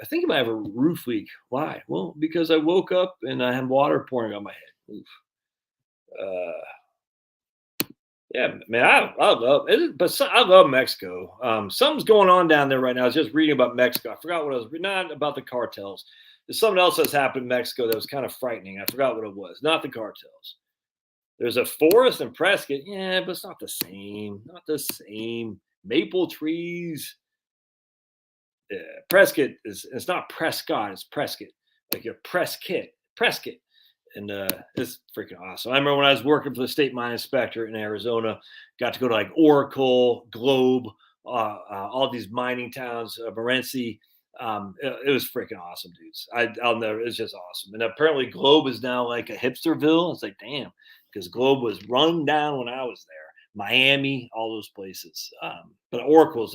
think I might have a roof leak. Why? Well, because I woke up and I had water pouring on my head. Oof. Yeah, man, I love it, but I love Mexico. Something's going on down there right now. I was just reading about Mexico. I forgot what I was reading, not about the cartels. There's something else that's happened in Mexico that was kind of frightening. I forgot what it was. Not the cartels. There's a forest in Prescott. Yeah, but it's not the same. Not the same. Maple trees. Yeah, Prescott it's not Prescott, it's Prescott. Like your Prescott. And it's freaking awesome. I remember when I was working for the state mine inspector in Arizona, got to go to like Oracle, Globe, all these mining towns, Morenci. It was freaking awesome, dudes. It's just awesome. And apparently Globe is now like a hipsterville. It's like, damn, because Globe was run down when I was there. Miami, all those places. But Oracle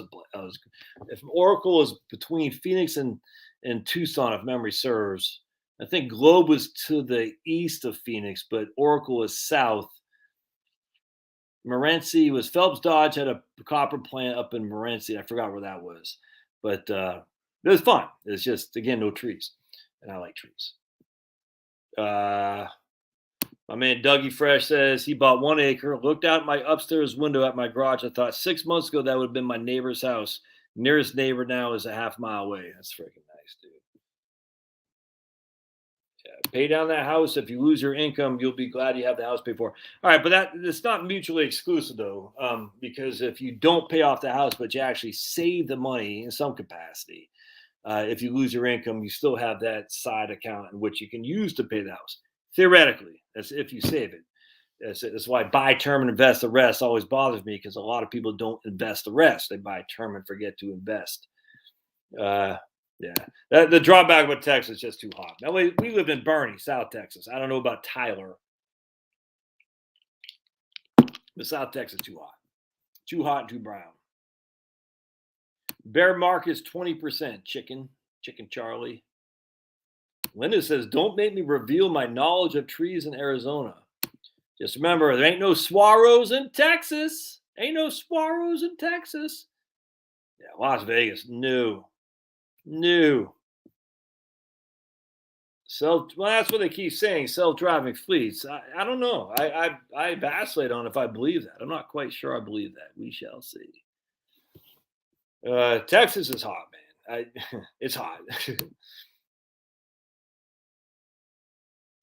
if Oracle is between Phoenix and Tucson, if memory serves. I think Globe was to the east of Phoenix, but Oracle is south. Morenci was Phelps Dodge had a copper plant up in Morenci. I forgot where that was, but it was fun. It's just, again, no trees, and I like trees. My man Dougie Fresh says he bought 1 acre, looked out my upstairs window at my garage. I thought 6 months ago that would have been my neighbor's house. Nearest neighbor now is a half mile away. That's freaking nice, dude. Pay down that house. If you lose your income, you'll be glad you have the house paid for. All right, but it's not mutually exclusive though, because if you don't pay off the house, but you actually save the money in some capacity, if you lose your income, you still have that side account in which you can use to pay the house. Theoretically, that's if you save it. That's why buy term and invest the rest always bothers me, because a lot of people don't invest the rest. They buy term and forget to invest. Yeah, the drawback with Texas is just too hot. Now we lived in Bernie, South Texas. I don't know about Tyler, but South Texas too hot and too brown. Bear market's 20%. Chicken Charlie. Linda says, "Don't make me reveal my knowledge of trees in Arizona. Just remember, there ain't no sparrows in Texas. Ain't no sparrows in Texas." Yeah, Las Vegas, no. Well, that's what they keep saying, self-driving fleets. I don't know. I vacillate on if I believe that. I'm not quite sure I believe that. We shall see. Texas is hot, man. It's hot.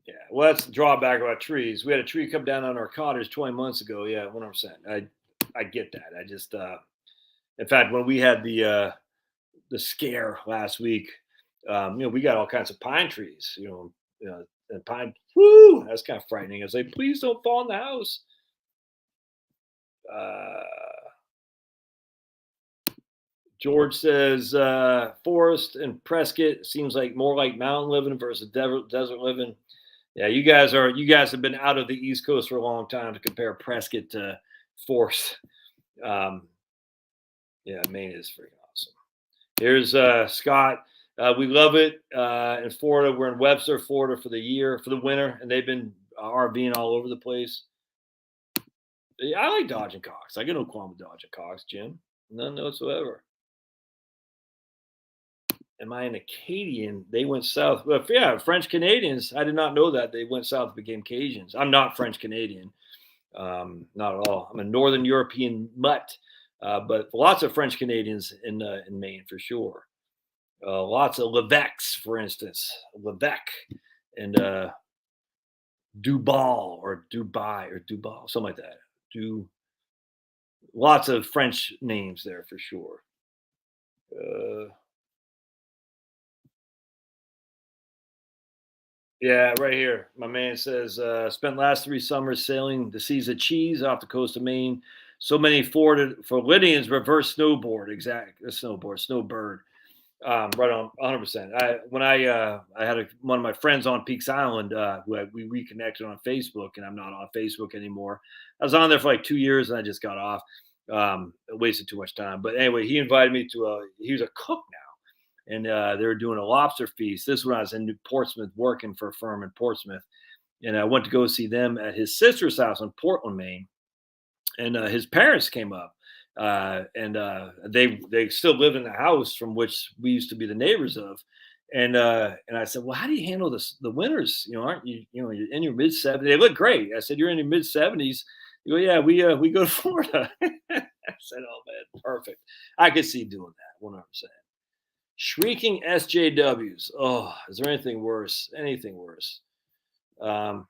Yeah, well, that's the drawback about trees. We had a tree come down on our cottage 20 months ago. Yeah, 100%. I get that. I just, in fact, when we had the scare last week, we got all kinds of pine trees, and pine. Whoo, that's kind of frightening. I was like, please don't fall in the house. George says, forest and Prescott seems like more like mountain living versus desert living. Yeah, you guys have been out of the East Coast for a long time to compare Prescott to forest. Yeah, Maine is freaking awesome. Here's Scott. We love it in Florida. We're in Webster, Florida for the winter, and they've been RVing all over the place. Yeah, I like dodging cocks. I get no qualm with dodging cocks, Jim. None whatsoever. Am I an Acadian? They went south. Well, yeah, French Canadians. I did not know that they went south and became Cajuns. I'm not French Canadian, not at all. I'm a Northern European mutt, but lots of French Canadians in Maine for sure. Lots of Levesques, for instance, Levesque and Duval or Dubai or Duval, something like that. Lots of French names there for sure. Yeah, right here. My man says, spent last 3 summers sailing the seas of cheese off the coast of Maine. So many Floridians reverse snowboard, snowbird. Right on, 100%. When I had one of my friends on Peaks Island, we reconnected on Facebook, and I'm not on Facebook anymore. I was on there for like 2 years, and I just got off. It wasted too much time. But anyway, he invited me to he was a cook now. And they were doing a lobster feast. This was when I was in Portsmouth working for a firm in Portsmouth. And I went to go see them at his sister's house in Portland, Maine. And his parents came up. And they still live in the house from which we used to be the neighbors of. And I said, well, how do you handle the winters? Aren't you, you're in your mid-70s? They look great. I said, you're in your mid-70s. You go, yeah, we go to Florida. I said, oh, man, perfect. I could see doing that, 100%. Shrieking SJWs. Oh, is there anything worse? Anything worse? Oh,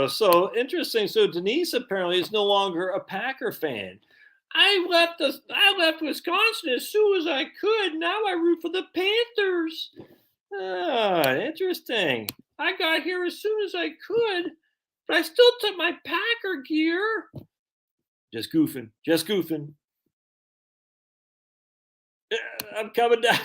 so interesting. So Denise apparently is no longer a Packer fan. I left Wisconsin as soon as I could. Now I root for the Panthers. Ah, interesting. I got here as soon as I could, but I still took my Packer gear. Just goofing. I'm coming down.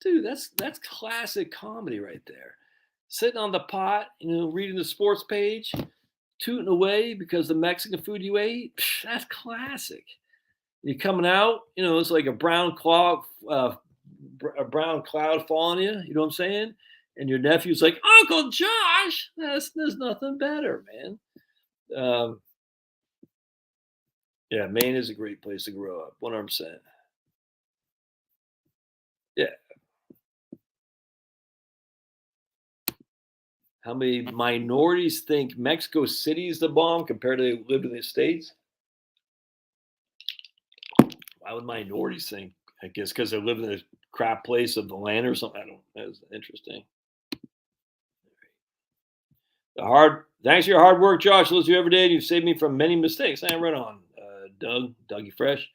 Dude, that's classic comedy right there. Sitting on the pot, reading the sports page, tooting away because the Mexican food you ate. That's classic. You're coming out, it's like a brown cloud falling you. You know what I'm saying? And your nephew's like, Uncle Josh. There's nothing better, man. Yeah, Maine is a great place to grow up, 100%. Yeah. How many minorities think Mexico City is the bomb compared to they lived in the States? Why would minorities think? I guess because they live in a crap place of the land or something. I don't. That's interesting. Thanks for your hard work, Josh. Lives you every day. You've saved me from many mistakes. I am right on, Dougie Fresh.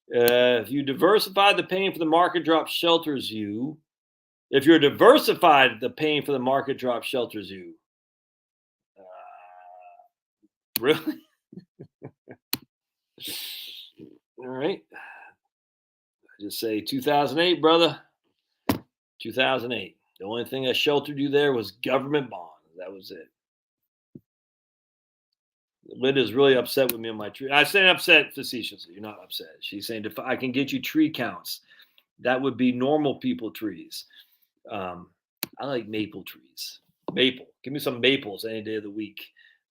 If you diversified, the pain for the market drop shelters you. If you're diversified, the pain for the market drop shelters you. Really? All right. I just say 2008, brother. 2008. The only thing that sheltered you there was government bonds. That was it. Linda's really upset with me on my tree. I say upset facetiously. You're not upset. She's saying if I can get you tree counts, that would be normal people trees. I like maple trees. Maple. Give me some maples any day of the week.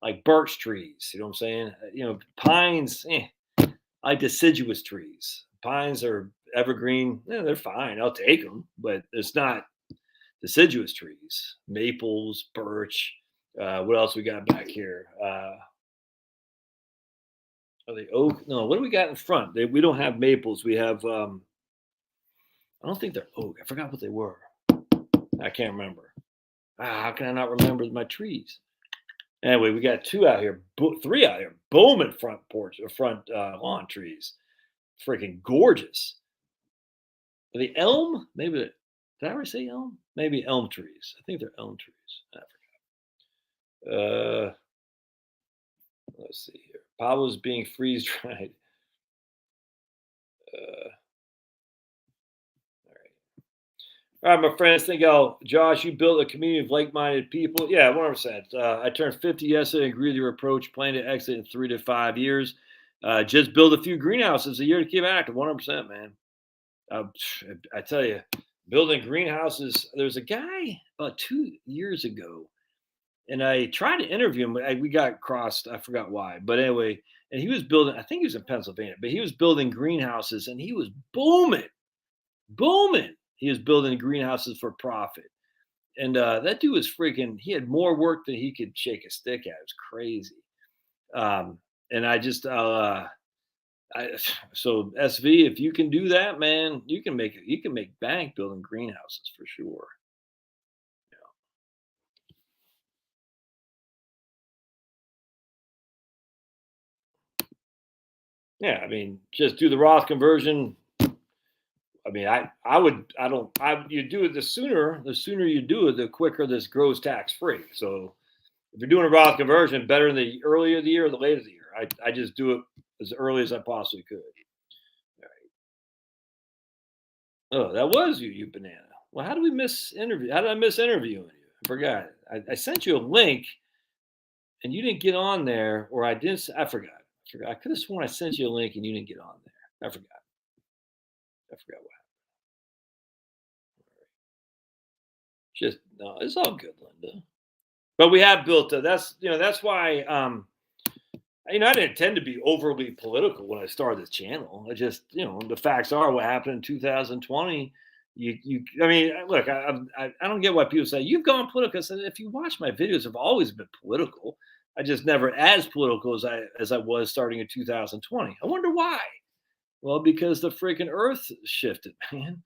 Like birch trees. You know what I'm saying? Pines. I like deciduous trees. Pines are evergreen. Yeah, they're fine. I'll take them, but it's not deciduous trees. Maples, birch. What else we got back here? Are they oak? No, what do we got in front? We don't have maples. We have, I don't think they're oak. I forgot what they were. I can't remember. How can I not remember my trees? Anyway, we got 2 out here, 3 out here. Bowman front porch or front lawn trees. Freaking gorgeous. Are they elm? Maybe, did I ever say elm? Maybe elm trees. I think they're elm trees. I forgot. Let's see here. Pablo's being freeze dried. All right, my friends. Josh, you built a community of like-minded people. Yeah, 100%. I turned 50 yesterday and agree with your approach. Plan to exit in 3 to 5 years. Just build a few greenhouses a year to keep active. 100%, man. I tell you, building greenhouses. There's a guy about 2 years ago. And I tried to interview him, but we got crossed. I forgot why. But anyway, and he was building, I think he was in Pennsylvania, but he was building greenhouses and he was booming. He was building greenhouses for profit. And that dude was freaking, he had more work than he could shake a stick at. It was crazy. And I just, so SV, if you can do that, man, you can make bank building greenhouses for sure. Yeah, I mean, just do the Roth conversion. I mean, you do it the sooner you do it, the quicker this grows tax free. So if you're doing a Roth conversion, better in the earlier of the year or the later of the year. I just do it as early as I possibly could. All right. Oh, that was you banana. Well, how did I miss interviewing you? I forgot. I sent you a link and you didn't get on there, or I forgot. I could have sworn I sent you a link and you didn't get on there. I forgot what happened. Just no, it's all good, Linda. But we have built that's why I didn't intend to be overly political when I started this channel. I just, the facts are what happened in 2020. I mean, look, I don't get why people say you've gone political. I said, if you watch my videos, I've always been political. I just never as political as I was starting in 2020. I wonder why. Well, because the freaking earth shifted, man.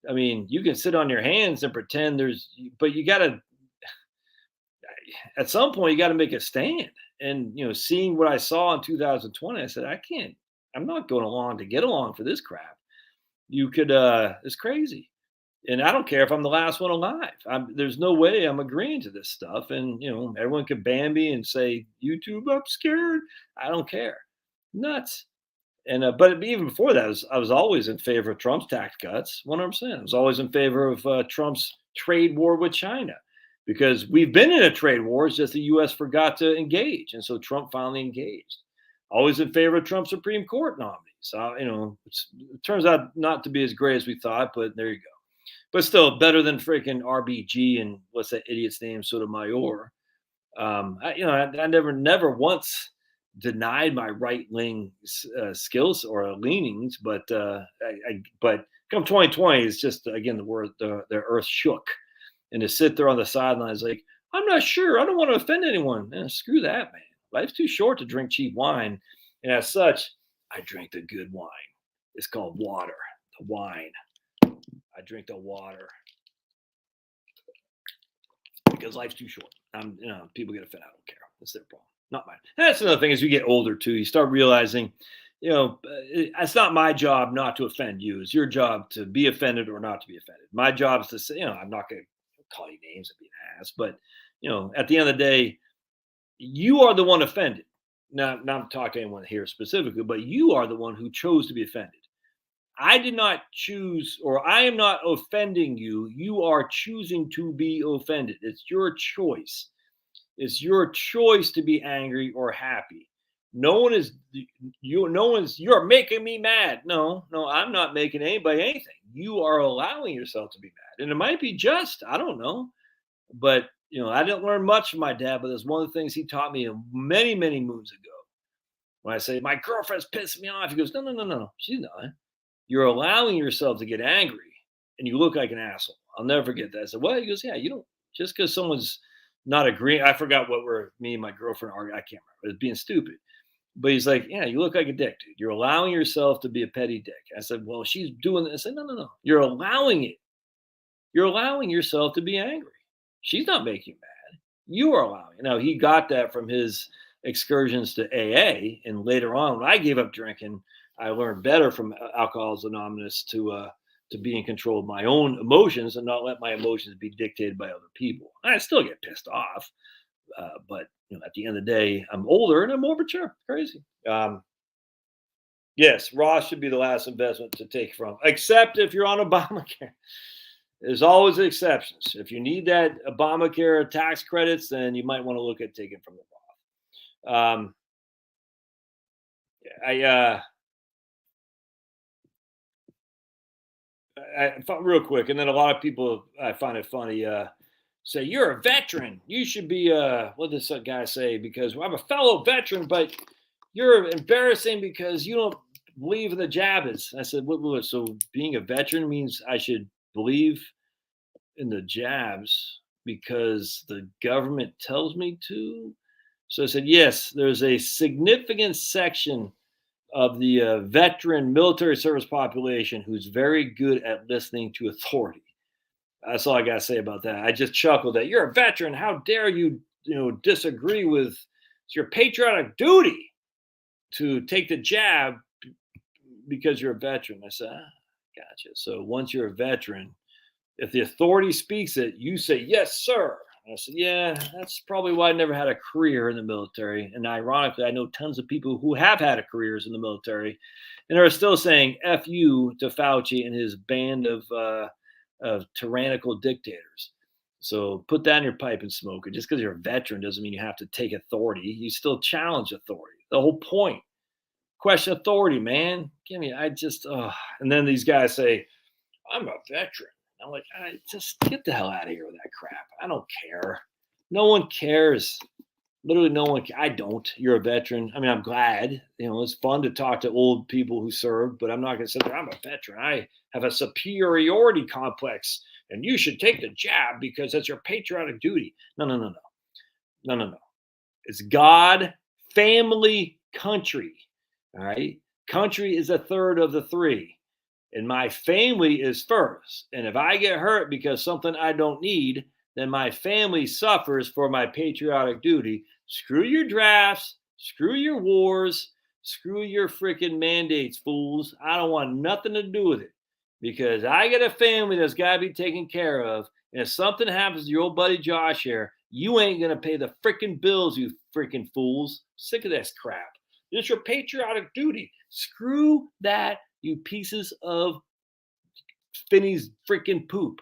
I mean, you can sit on your hands and pretend but you got to, at some point, you got to make a stand. And, seeing what I saw in 2020, I said, I'm not going along to get along for this crap. It's crazy. And I don't care if I'm the last one alive. There's no way I'm agreeing to this stuff. And, everyone can ban me and say, YouTube, I'm scared. I don't care. Nuts. And, but even before that, I was always in favor of Trump's tax cuts. 100%. I was always in favor of Trump's trade war with China, because we've been in a trade war. It's just the U.S. forgot to engage. And so Trump finally engaged. Always in favor of Trump's Supreme Court nominees. It turns out not to be as great as we thought, but there you go. But still better than freaking RBG and what's that idiot's name, Sotomayor. I never once denied my right-wing skills or leanings, but come 2020, it's just, again, the earth shook. And to sit there on the sidelines like, I'm not sure, I don't want to offend anyone. Screw that, man. Life's too short to drink cheap wine. And as such, I drink the good wine. It's called water, the wine. I drink the water because life's too short. People get offended. I don't care. That's their problem, not mine. And that's another thing. As you get older too, you start realizing, it's not my job not to offend you. It's your job to be offended or not to be offended. My job is to say, I'm not going to call you names and be an ass, but at the end of the day, you are the one offended. Now, not talking to anyone here specifically, but you are the one who chose to be offended. I did not choose, or I am not offending you. You are choosing to be offended. It's your choice. It's your choice to be angry or happy. You're making me mad. No, I'm not making anybody anything. You are allowing yourself to be mad. And it might be just, I don't know. But, I didn't learn much from my dad, but that's one of the things he taught me many, many moons ago. When I say, my girlfriend's pissing me off, he goes, no, she's not. You're allowing yourself to get angry and you look like an asshole. I'll never forget that. I said, what? He goes, yeah, you don't, just because someone's not agreeing. I forgot what me and my girlfriend argued. I can't remember. It was being stupid. But he's like, yeah, you look like a dick, dude. You're allowing yourself to be a petty dick. I said, well, she's doing this. I said, no. You're allowing it. You're allowing yourself to be angry. She's not making you mad. You are allowing it. Now, he got that from his excursions to AA. And later on, when I gave up drinking, I learned better from Alcoholics Anonymous to be in control of my own emotions and not let my emotions be dictated by other people. I still get pissed off, but at the end of the day, I'm older and I'm more mature. Crazy. Yes, Roth should be the last investment to take from, except if you're on Obamacare. There's always exceptions. If you need that Obamacare tax credits, then you might want to look at taking from the Roth. I real quick, and then a lot of people, I find it funny, say, you're a veteran. You should be, what does that guy say? Because I'm a fellow veteran, but you're embarrassing because you don't believe in the jabbers. I said, what, so being a veteran means I should believe in the jabs because the government tells me to? So I said, yes, there's a significant section of the veteran military service population who's very good at listening to authority. That's all I got to say about that. I just chuckled that you're a veteran. How dare you, disagree with it's your patriotic duty to take the jab because you're a veteran. I said, gotcha. So once you're a veteran, if the authority speaks it, you say, yes, sir. I said, yeah, that's probably why I never had a career in the military. And ironically, I know tons of people who have had careers in the military and are still saying F you to Fauci and his band of tyrannical dictators. So put that in your pipe and smoke it. Just because you're a veteran doesn't mean you have to take authority. You still challenge authority. The whole point. Question authority, man. And then these guys say, I'm a veteran. I'm like, just get the hell out of here with that crap. I don't care. No one cares. Literally no one. I don't. You're a veteran. I mean, I'm glad. It's fun to talk to old people who served, but I'm not going to say that I'm a veteran. I have a superiority complex, and you should take the jab because that's your patriotic duty. No. It's God, family, country. All right. Country is a third of the three. And my family is first. And if I get hurt because something I don't need, then my family suffers for my patriotic duty. Screw your drafts, screw your wars, screw your freaking mandates, fools. I don't want nothing to do with it because I got a family that's got to be taken care of. And if something happens to your old buddy Josh here, you ain't going to pay the freaking bills, you freaking fools. Sick of this crap. It's your patriotic duty. Screw that, you pieces of Finney's freaking poop.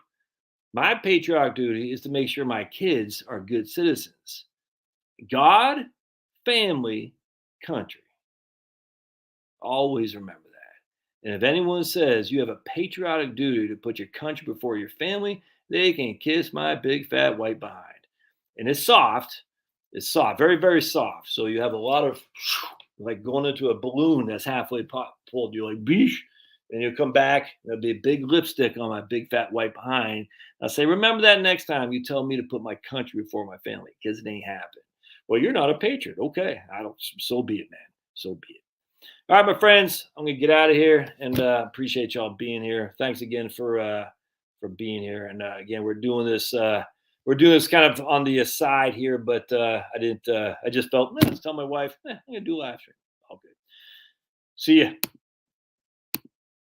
My patriotic duty is to make sure my kids are good citizens. God, family, country. Always remember that. And if anyone says you have a patriotic duty to put your country before your family, they can kiss my big fat white behind. And it's soft. It's soft, very, very soft. So you have a lot of like going into a balloon that's halfway pulled. You're like, beesh. And you'll come back. There'll be a big lipstick on my big fat white behind. I'll say, remember that next time you tell me to put my country before my family because it ain't happened. Well, you're not a patriot. Okay. So be it, man. So be it. All right, my friends, I'm gonna get out of here, and appreciate y'all being here. Thanks again for being here. And again, we're doing this kind of on the aside here, but I didn't. I just felt let's tell my wife I'm gonna do live stream. All good. See ya.